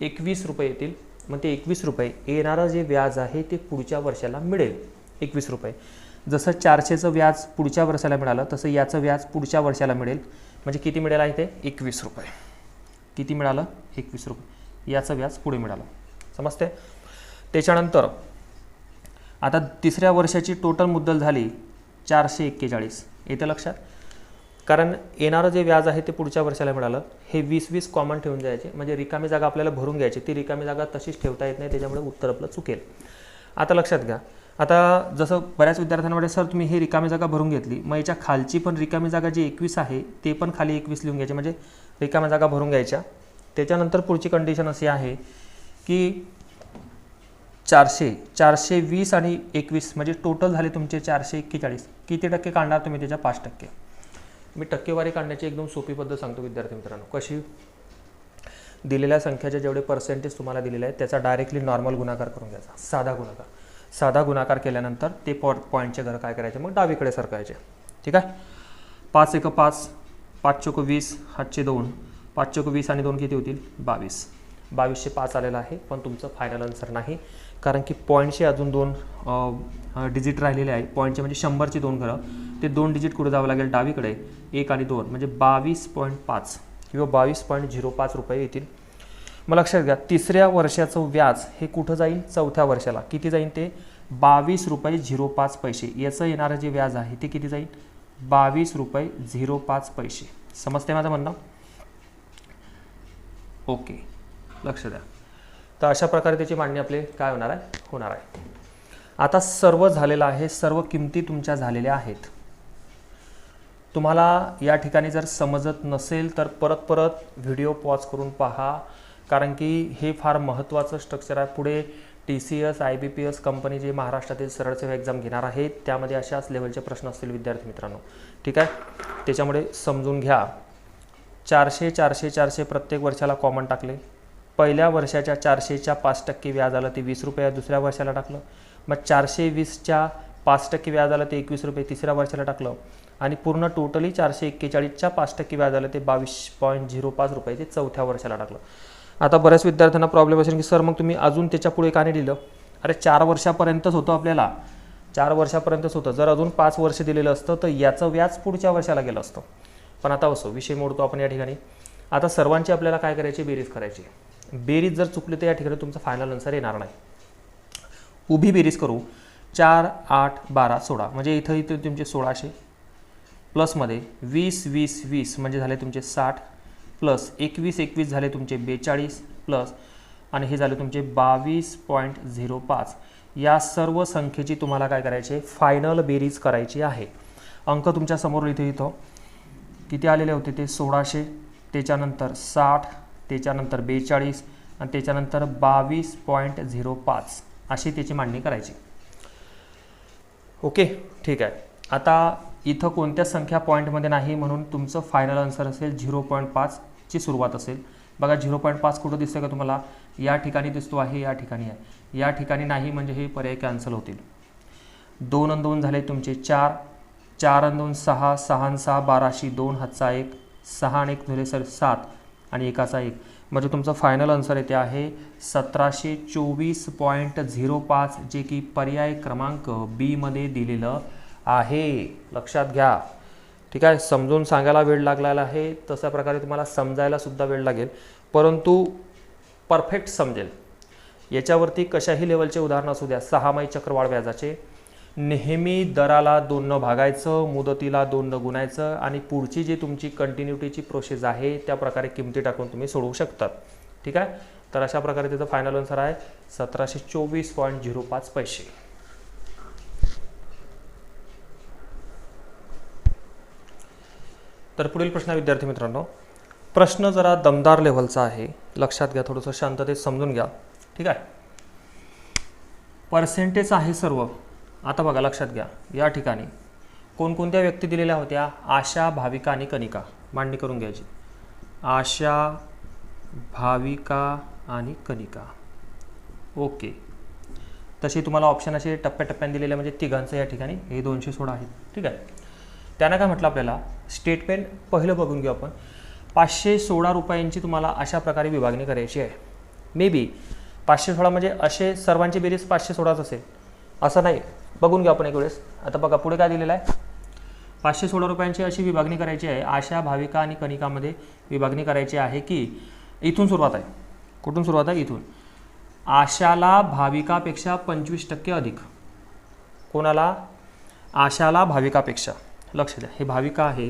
21 रुपये येतील. मग ते 21 रुपये येणारं जे व्याज आहे ते पुढच्या वर्षाला मिळेल 21 रुपये. जसं 400चं व्याज पुढच्या वर्षाला मिळालं तसं याचं व्याज पुढच्या वर्षाला मिळेल. म्हणजे किती मिळेल आहे ते 21 रुपये. किती मिळालं 21 रुपये. याचं व्याज पुढे मिळालं. समजते. त्याच्यानंतर आता तिसऱ्या वर्षाची टोटल मुद्दल झाली 441. येतं लक्षात. कारण येणारं जे व्याज आहे ते पुढच्या वर्षाला मिळालं. हे 20 20 कॉमन ठेवून जायचे, म्हणजे रिकामी जागा आपल्याला भरून घ्यायची. ती रिकामी जागा तशीच ठेवता येत नाही, त्याच्यामुळे उत्तर आपलं चुकेल. आता लक्षात घ्या, आता जसं बऱ्याच विद्यार्थ्यांमध्ये सर तुम्ही हे रिकामी जागा भरून घेतली, मग याच्या खालची पण रिकामी जागा जी 21 आहे ते पण खाली 21 लिहून घ्यायचे, म्हणजे रिकाम्या जागा भरून घ्यायच्या. त्याच्यानंतर पुढची कंडिशन अशी आहे की 400 420 आणि 21 म्हणजे टोटल झाले तुमचे 441. किती टक्के काढणार तुम्ही त्याच्या 5%. मी टक्केवारी काढण्याची एकदम सोपी पद्धत सांगतो विद्यार्थी मित्रांनो. कशी, दिलेल्या संख्येचे जेवढे पर्सेंटेज तुम्हाला दिलेले आहेत त्याचा डायरेक्टली नॉर्मल गुणाकार करून घ्यायचा. साधा गुणाकार. साधा गुणाकार केल्यानंतर ते पॉईंटचे घर काय करायचे मग डावीकडे सरकायचे. ठीक आहे. 5 1 5 5 चौक 20 हातचे 2 5 चौक 20 आणि 2 किती होतील 22. 2205 आलेला आहे, पण तुमचं फायनल आन्सर नाही, कारण की पॉईंटचे अजून 2 डिजिट राहिलेले आहे. पॉईंटचे म्हणजे 100ची 2 घरं, ते 2 डिजिट कुठे जावं लागेल डावीकडे 1 आणि 2 म्हणजे 22.5 किंवा 22.05 रुपये येतील. मग लक्षात घ्या, तिसऱ्या वर्षाचं व्याज हे कुठं जाईल चौथ्या वर्षाला. किती जाईल ते 22 रुपये 05 पैसे. याचं येणारं जे व्याज आहे ते किती जाईल 22 रुपये 05 पैसे. समजते माझं म्हणणं. ओके, लक्ष द्या. तर अशा प्रकारे त्याची मांडणी आपले काय होणार आहे. आता सर्व झालेलं आहे, सर्व किमती तुमच्या झालेल्या आहेत. तुम्हाला या ठिकाणी जर समजत नसेल तर परत व्हिडिओ पॉज करून पहा, कारण की हे फार महत्त्वाचं स्ट्रक्चर आहे. पुढे TCS IBPS कंपनी जे महाराष्ट्रातील सरळ सेवा एक्झाम घेणार आहेत त्यामध्ये अशाच लेवलचे प्रश्न असतील विद्यार्थी मित्रांनो. ठीक आहे. त्याच्यामुळे समजून घ्या. 400 400 400 प्रत्येक वर्षाला कॉमन टाकले. पहिल्या वर्षाच्या 400च्या 5% व्याज आलं ते 20 रुपये दुसऱ्या वर्षाला टाकलं. मग 420च्या 5% व्याज आलं ते 21 रुपये तिसऱ्या वर्षाला टाकलं. आणि पूर्ण टोटली 441च्या 5% व्याज आलं ते 22.05 रुपये ते चौथ्या वर्षाला टाकलं. आता बऱ्याच विद्यार्थ्यांना प्रॉब्लेम असेल की सर मग तुम्ही अजून त्याच्या पुढे का नाही दिलं. अरे 4 वर्षापर्यंतच होतं आपल्याला, 4 वर्षापर्यंतच होतं. जर अजून 5 वर्ष दिलेलं असतं तर याचं व्याज पुढच्या वर्षाला गेलं असतं. पण आता असो, विषय मोडतो आपण या ठिकाणी. आता सर्वांची आपल्याला काय करायची बेरीज करायची. बेरीज जर चुकली तर या ठिकाणी तुमचं फायनल आन्सर येणार नाही. उभी बेरीज करू. 4 8 12 16 म्हणजे इथं तुमचे 1600 प्लसमध्ये 20 20 20 म्हणजे झाले तुमचे 60 प्लस 21 21 झाले तुमचे 42 प्लस आणि हे झाले तुमचे 22.05. या सर्व संख्येची तुम्हाला काय करायचे फायनल बेरीज करायची आहे. अंक तुमच्या समोर इथं किती आलेले होते ते 1600, त्याच्यानंतर 60, त्याच्यानंतर 42 आणि त्याच्यानंतर 22.05 अशी त्याची मांडणी करायची. ओके, ठीक आहे. आता इथं कोणत्या संख्या पॉईंटमध्ये नाही म्हणून तुमचं फायनल आन्सर असेल 0.5 ची सुरुवात असेल. बघा 0.5 कुठं दिसतं का तुम्हाला. या ठिकाणी दिसतो आहे, या ठिकाणी आहे. या ठिकाणी नाही म्हणजे हे पर्याय कॅन्सल होतील. 2 आणि 2 झाले तुमचे 4, 4 आणि 2 6, 6 आणि 6 12शी 2 हातचा 1, 6 आणि 1 झाले सर 7, आणि एकाचा 1, म्हणजे तुमचं फायनल आन्सर येते आहे 1724.05, जे की पर्याय क्रमांक बी मध्ये दिलेलं आहे. लक्षात घ्या. ठीक आहे, समजून सांगायला वेळ लागलेला आहे, तशा प्रकारे तुम्हाला समजायला सुद्धा वेळ लागेल, परंतु परफेक्ट समजेल. याच्यावरती कशाही लेवलचे उदाहरण असू द्या, 6 चक्रवाढ व्याजाचे, नेहमी दराला 2 न भागायचं, मुदतीला 2 न गुणायचं आणि पुढची जी तुमची कंटिन्युटीची प्रोसेस आहे त्या प्रकारे किमती टाकून तुम्ही सोडवू शकतात. ठीक आहे, तर अशा प्रकारे त्याचं फायनल आन्सर आहे 1724.05 पैसे. तर पुढील प्रश्न विद्यार्थी मित्रांनो, प्रश्न जरा दमदार लेव्हलचा आहे, लक्षात घ्या, थोडंसं शांततेत समजून घ्या. ठीक आहे, पर्सेंटेज आहे सर्व. आता बघा, लक्षात घ्या, या ठिकाणी कोणकोणत्या व्यक्ती दिलेल्या होत्या? आशा, भाविका आणि कनिका. मांडणी करून घ्यायची. आशा, भाविका आणि कनिका. ओके, तसे तुम्हाला ऑप्शन असे टप्प्याटप्प्याने दिलेले, म्हणजे तिघांचं या ठिकाणी हे 216 आहेत. ठीक आहे, त्यानं काय म्हटलं आपल्याला, स्टेटमेंट पहिलं बघून घेऊ आपण. 516 रुपयांची तुम्हाला अशा प्रकारे विभागणी करायची आहे. मे बी 516 म्हणजे असे सर्वांची बेरीज 516च असेल असं नाही, बघून घेऊ आपण एक वेळेस. आता बघा पुढे काय दिलेलं आहे, 516 रुपयांची अशी विभागणी करायची आहे. आशा, भाविका आणि कनिकामध्ये विभागणी करायची आहे की इथून सुरुवात आहे. कुठून सुरुवात आहे? इथून. आशाला भाविकापेक्षा 25% अधिक. कोणाला? आशाला भाविकापेक्षा. लक्ष द्या, हे भाविका आहे,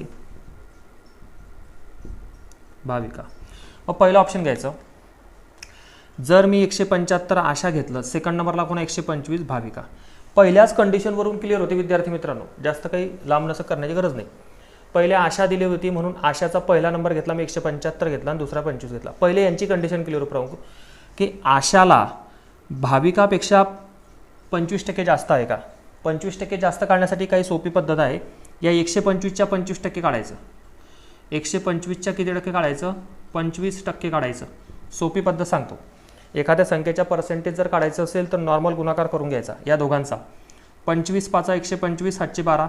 भाविका. मग पहिलं ऑप्शन घ्यायचं. जर मी 175 आशा घेतलं, सेकंड नंबरला कोणा 125 भाविका. पहिल्याच कंडिशनवरून क्लिअर होते विद्यार्थी मित्रांनो, जास्त काही लांब नसं करण्याची गरज नाही. पहिले आशा दिली होती म्हणून आशाचा पहिला नंबर घेतला मी, 175 घेतला आणि दुसरा 25 घेतला. पहिले यांची कंडिशन क्लिअर होतं की आशाला भाविकापेक्षा 25% जास्त आहे का. 25% जास्त काढण्यासाठी काही सोपी पद्धत आहे. या 125च्या 25% काढायचं. 125च्या किती टक्के काढायचं? 25% काढायचं. सोपी पद्धत सांगतो. एखाद्या संख्येच्या पर्सेंटेज जर काढायचं असेल तर नॉर्मल गुणाकार करून घ्यायचा या दोघांचा. 25 5 125 हातचे 12,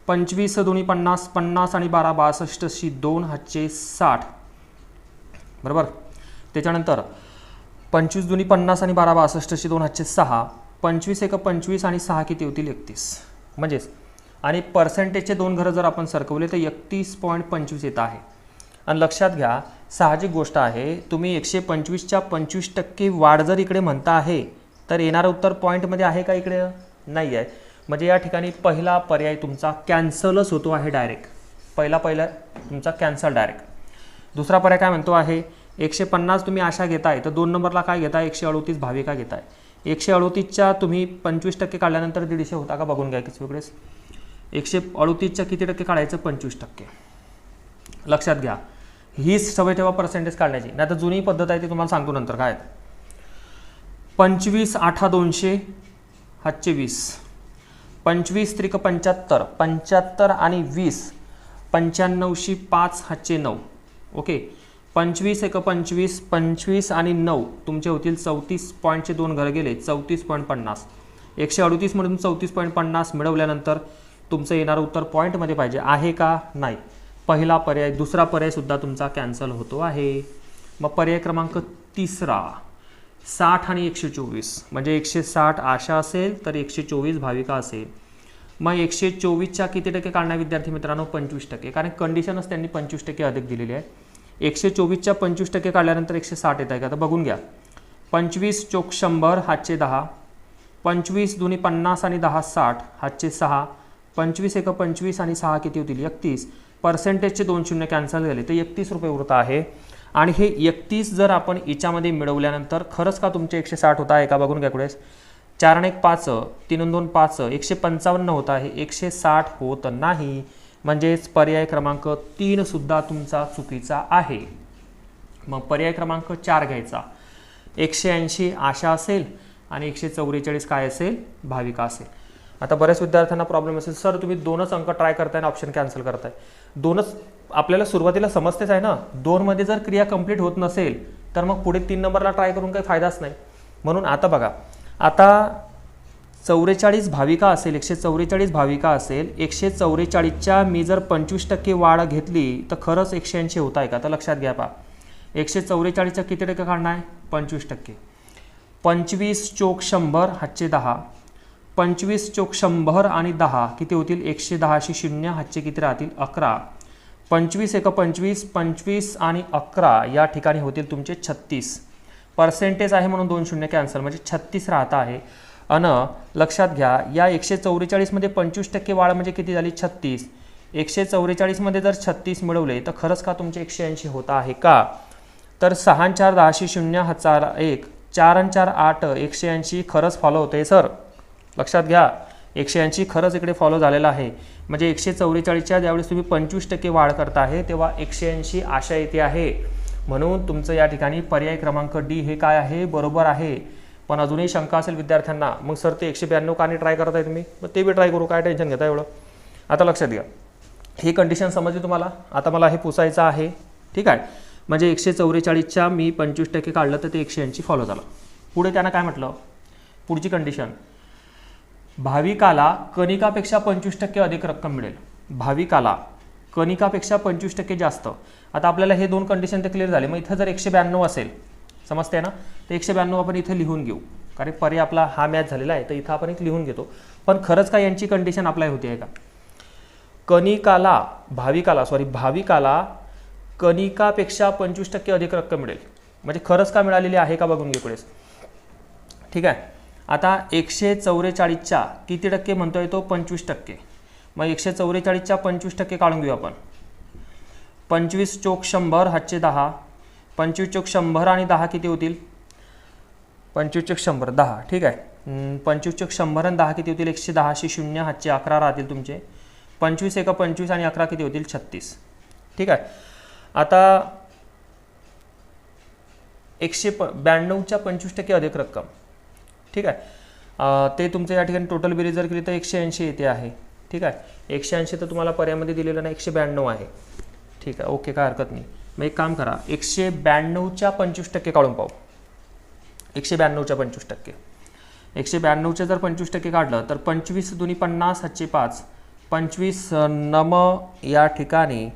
25 दोन्ही 50, 50 आणि 12 62 2 हातचे 60. बरोबर. त्याच्यानंतर 25 दोन्ही 50 आणि 12 62 2 हातचे 6, 25 1 25 आणि 6 किती होतील? 31. म्हणजेच आणि पर्सेंटेजचे 2 घरं जर आपण सरकवले तर 31.25 येत आहे. आणि लक्षात घ्या, साहजिक गोष्ट आहे, तुम्ही 125च्या 25% वाढ जर इकडे म्हणता आहे तर येणारं उत्तर पॉईंटमध्ये आहे का? इकडे नाही आहे. म्हणजे या ठिकाणी पहिला पर्याय तुमचा कॅन्सलच होतो आहे डायरेक्ट. पहिला तुमचा कॅन्सल डायरेक्ट. दुसरा पर्याय काय म्हणतो आहे, 150 तुम्ही आशा घेताय तर 2 नंबरला काय घेताय? 138 भाविका घेताय. 138च्या तुम्ही 25% काढल्यानंतर 150 होता का? बघून घ्या किती वेळेस. 138च्या किती टक्के काढायचं? 25%. लक्षात घ्या, हीच सवय ठेवा पर्सेंटेज काढण्याची, नाही तर जुनी पद्धत आहे ती तुम्हाला सांगतो नंतर काय. 25 8 200 हातचे 20, 25 त्रिक 75, 75 आणि 20 95 5 हातचे 9. ओके. 25 1 25, 25 आणि 9 तुमचे होतील 34 पॉईंटचे 2 घर गेले, 34.50. 138 मधून 34.50 मिळवल्यानंतर तुमचं येणारं उत्तर पॉईंटमध्ये पाहिजे आहे का? नाही. पहिला पर्याय, दुसरा पर्याय सुद्धा तुमचा कॅन्सल होतो आहे. मग पर्याय क्रमांक तिसरा 60 आणि 124, म्हणजे 160 आशा असेल तर 124 भाविका असेल. मग 124च्या किती टक्के काढणार विद्यार्थी मित्रांनो? 25%. कारण कंडिशनच त्यांनी 25% अधिक दिलेली आहे. 124च्या 25% काढल्यानंतर 160 येत आहे का? आता बघून घ्या. 25 चोक 100 हातचे 10, 25 दोन्ही 50 आणि 10 60 हातचे 6, 25 1 25 आणि 6 किती होतील? 31. पर्सेंटेजचे 2 शून्य कॅन्सल झाले तर 31 रुपये उरत आहे. आणि हे 31 जर आपण याच्यामध्ये मिळवल्यानंतर खरंच का तुमचे 160 होत आहे का? बघून घ्या. कुठे 4 आणि 1 5, 3 आणि 2 5, 155 होत आहे, 160 होत नाही. म्हणजेच पर्याय क्रमांक 3 सुद्धा तुमचा चुकीचा आहे. मग पर्याय क्रमांक 4 घ्यायचा. 180 आशा असेल आणि 144 काय असेल? भाविका असेल. आता बऱ्याच विद्यार्थ्यांना प्रॉब्लेम असेल, सर तुम्ही 2च अंक ट्राय करताय आणि ऑप्शन कॅन्सल करताय. 2च आपल्याला सुरुवातीला समजतेच आहे ना. 2 मध्ये जर क्रिया कंप्लीट होत नसेल तर मग पुढे 3 नंबरला ट्राय करून काही फायदाच नाही. म्हणून आता बघा, आता 44 भाविका असेल, 144 भाविका असेल, 144च्या मी जर 25% वाढ घेतली तर खरंच 180 होत आहे का? तर लक्षात घ्या पहा, 144चा किती टक्के काढणार आहे? 25%. 25 चोक 100 हातचे 10. 25 चोक 100 आणि 10 किती होतील? 110 शी 0 हातचे किती राहतील? 11. 25 एक 25, 25 आणि 11 या ठिकाणी होतील तुमचे 36. पर्सेंटेज आहे म्हणून 2 शून्य कॅन्सल, म्हणजे 36 राहत आहे. लक्षात घ्या, या 144 मध्ये 25% वाढ म्हणजे किती झाली? 36. 144 मध्ये जर 36 मिळवले तर खरंच का तुमचे 180 होत आहे का? तर 6 आणि 4 10 शी 0 हातचा 1, 4 आणि 4 8, 180 खरंच फॉलो होते सर. लक्षात घ्या, 180 खरंच इकडे फॉलो झालेला आहे. म्हणजे 144च्या ज्यावेळेस तुम्ही 25% वाढ करता आहे तेव्हा 180 आशा येते आहे. म्हणून तुमचं या ठिकाणी पर्याय क्रमांक डी हे काय आहे? बरोबर आहे. पण अजूनही शंका असेल विद्यार्थ्यांना, मग सर ते 192 का नाही ट्राय करताय तुम्ही? मग ते बी ट्राय करू, काय टेन्शन घेता एवढं. आता लक्षात घ्या, ही कंडिशन समजली तुम्हाला. आता मला हे पुसायचं आहे, ठीक आहे. म्हणजे 144च्या मी 25% काढलं तर ते 180 फॉलो झालं. पुढे त्यानं काय म्हटलं? पुढची कंडिशन, भाविकाला कनिकापेक्षा 25% अधिक रक्कम मिळेल. भाविकाला कनिकापेक्षा 25% जास्त. आता आपल्याला हे दोन कंडिशन ते क्लिअर झाले. मग इथं जर 192 असेल, समजते ना, तर 192 आपण इथं लिहून घेऊ, कारण पर्याय आपला हा मॅच झालेला आहे. तर इथं आपण एक लिहून घेतो. पण खरंच का यांची कंडिशन अप्लाय होते आहे का? भाविकाला कनिकापेक्षा 25% अधिक रक्कम मिळेल, म्हणजे खरंच का मिळालेली आहे का बघून घेऊ पुढेच. ठीक आहे. आता 144च्या किती टक्के म्हणतोय तो? 25%. मग 144च्या 25% काढून घेऊ आपण. 25 चोक 100 हातचे 10. 25 चोक 100 आणि 10 किती होतील? 25 चोक 100 10. ठीक आहे. 25 चोक 100 आणि 10 किती होतील? 110 शी 0 हातचे 11 राहतील तुमचे. 25 एक 25 आणि 11 किती होतील? 36. ठीक आहे. आता 192च्या 25% अधिक रक्कम, ठीक आहे, ते तुमचं या ठिकाणी टोटल बेरीज जर केली तर 180 येते आहे. ठीक आहे. 180 तर तुम्हाला पर्यायामध्ये दिलेलं नाही, 192 आहे. ठीक आहे, ओके, काय हरकत नाही. मग एक काम करा, 192च्या 25% काढून पाहू. 192च्या 25%. 192च्या जर 25% काढलं तर 25 दुनी 50 हातचे 5. 25 नम या ठिकाणी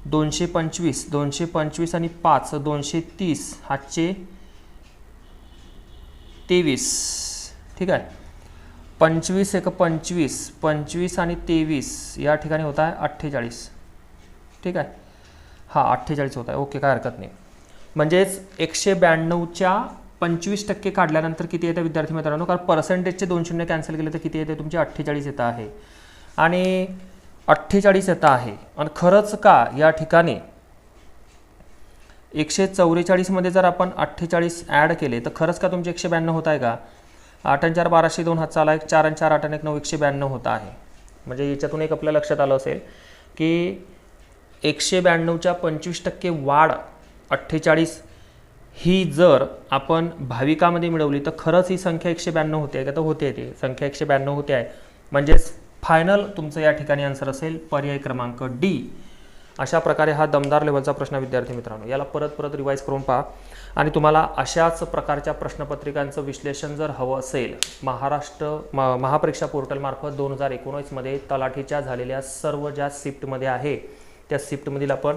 225, 225 आणि 5 230 हातचे 23. ठीक आहे. 25 एक 25, 25 आणि 23 या ठिकाणी होत आहे 48. ठीक आहे. हा 48 होत आहे. ओके, काय हरकत नाही. म्हणजेच 192च्या 25% काढल्यानंतर किती येतं विद्यार्थी मित्रांनो? कारण पर्सेंटेजचे 2 शून्य कॅन्सल केले तर किती येते? तुमचे 48 येतं आहे. आणि 48 येतं आहे. आणि खरंच का या ठिकाणी 144 मध्ये जर आपण 48 ॲड केले तर खरंच का तुमचे 192 होत आहे का? 8 आणि 4 1202 हात चाला, 4 आणि 4 8 आणि 1 9 192 होत आहे. म्हणजे याच्यातून एक आपल्या लक्षात आलं असेल की 192च्या 25% वाढ 48 ही जर आपण भाविकामध्ये मिळवली तर खरंच ही संख्या 192 होते का? तर होते, ती संख्या 192 होते आहे. म्हणजेच फायनल तुमचं या ठिकाणी आन्सर असेल पर्याय क्रमांक डी. अशा प्रकारे हा दमदार लेवलचा प्रश्न विद्यार्थी मित्रांनो, याला परत परत रिवाईज करून पहा. आणि तुम्हाला अशाच प्रकारच्या प्रश्नपत्रिकांचं विश्लेषण जर हवं असेल, महापरीक्षा पोर्टलमार्फत 2019 मध्ये तलाठीच्या झालेल्या सर्व ज्या शिफ्टमध्ये आहे त्या शिफ्टमधील आपण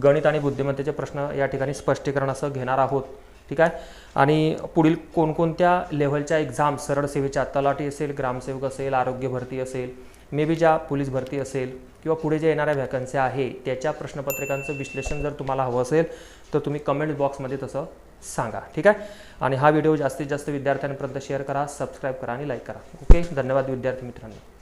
गणित आणि बुद्धिमत्तेचे प्रश्न या ठिकाणी स्पष्टीकरण असं घेणार आहोत. ठीक आहे. आणि पुढील कोणकोणत्या लेव्हलच्या एक्झाम, सरळ सेवेच्या, तलाठी असेल, ग्रामसेवक असेल, आरोग्य भरती असेल, मे बी ज्या पोलीस भरती असेल किंवा पुढे ज्या येणाऱ्या व्हॅकन्सी आहे त्याच्या प्रश्नपत्रिकांचं विश्लेषण जर तुम्हाला हवं असेल तर तुम्ही कमेंट बॉक्समध्ये तसं सांगा. ठीक आहे. आणि हा व्हिडिओ जास्तीत जास्त विद्यार्थ्यांपर्यंत शेअर करा, सबस्क्राईब करा आणि लाईक करा. ओके, धन्यवाद विद्यार्थी मित्रांनो.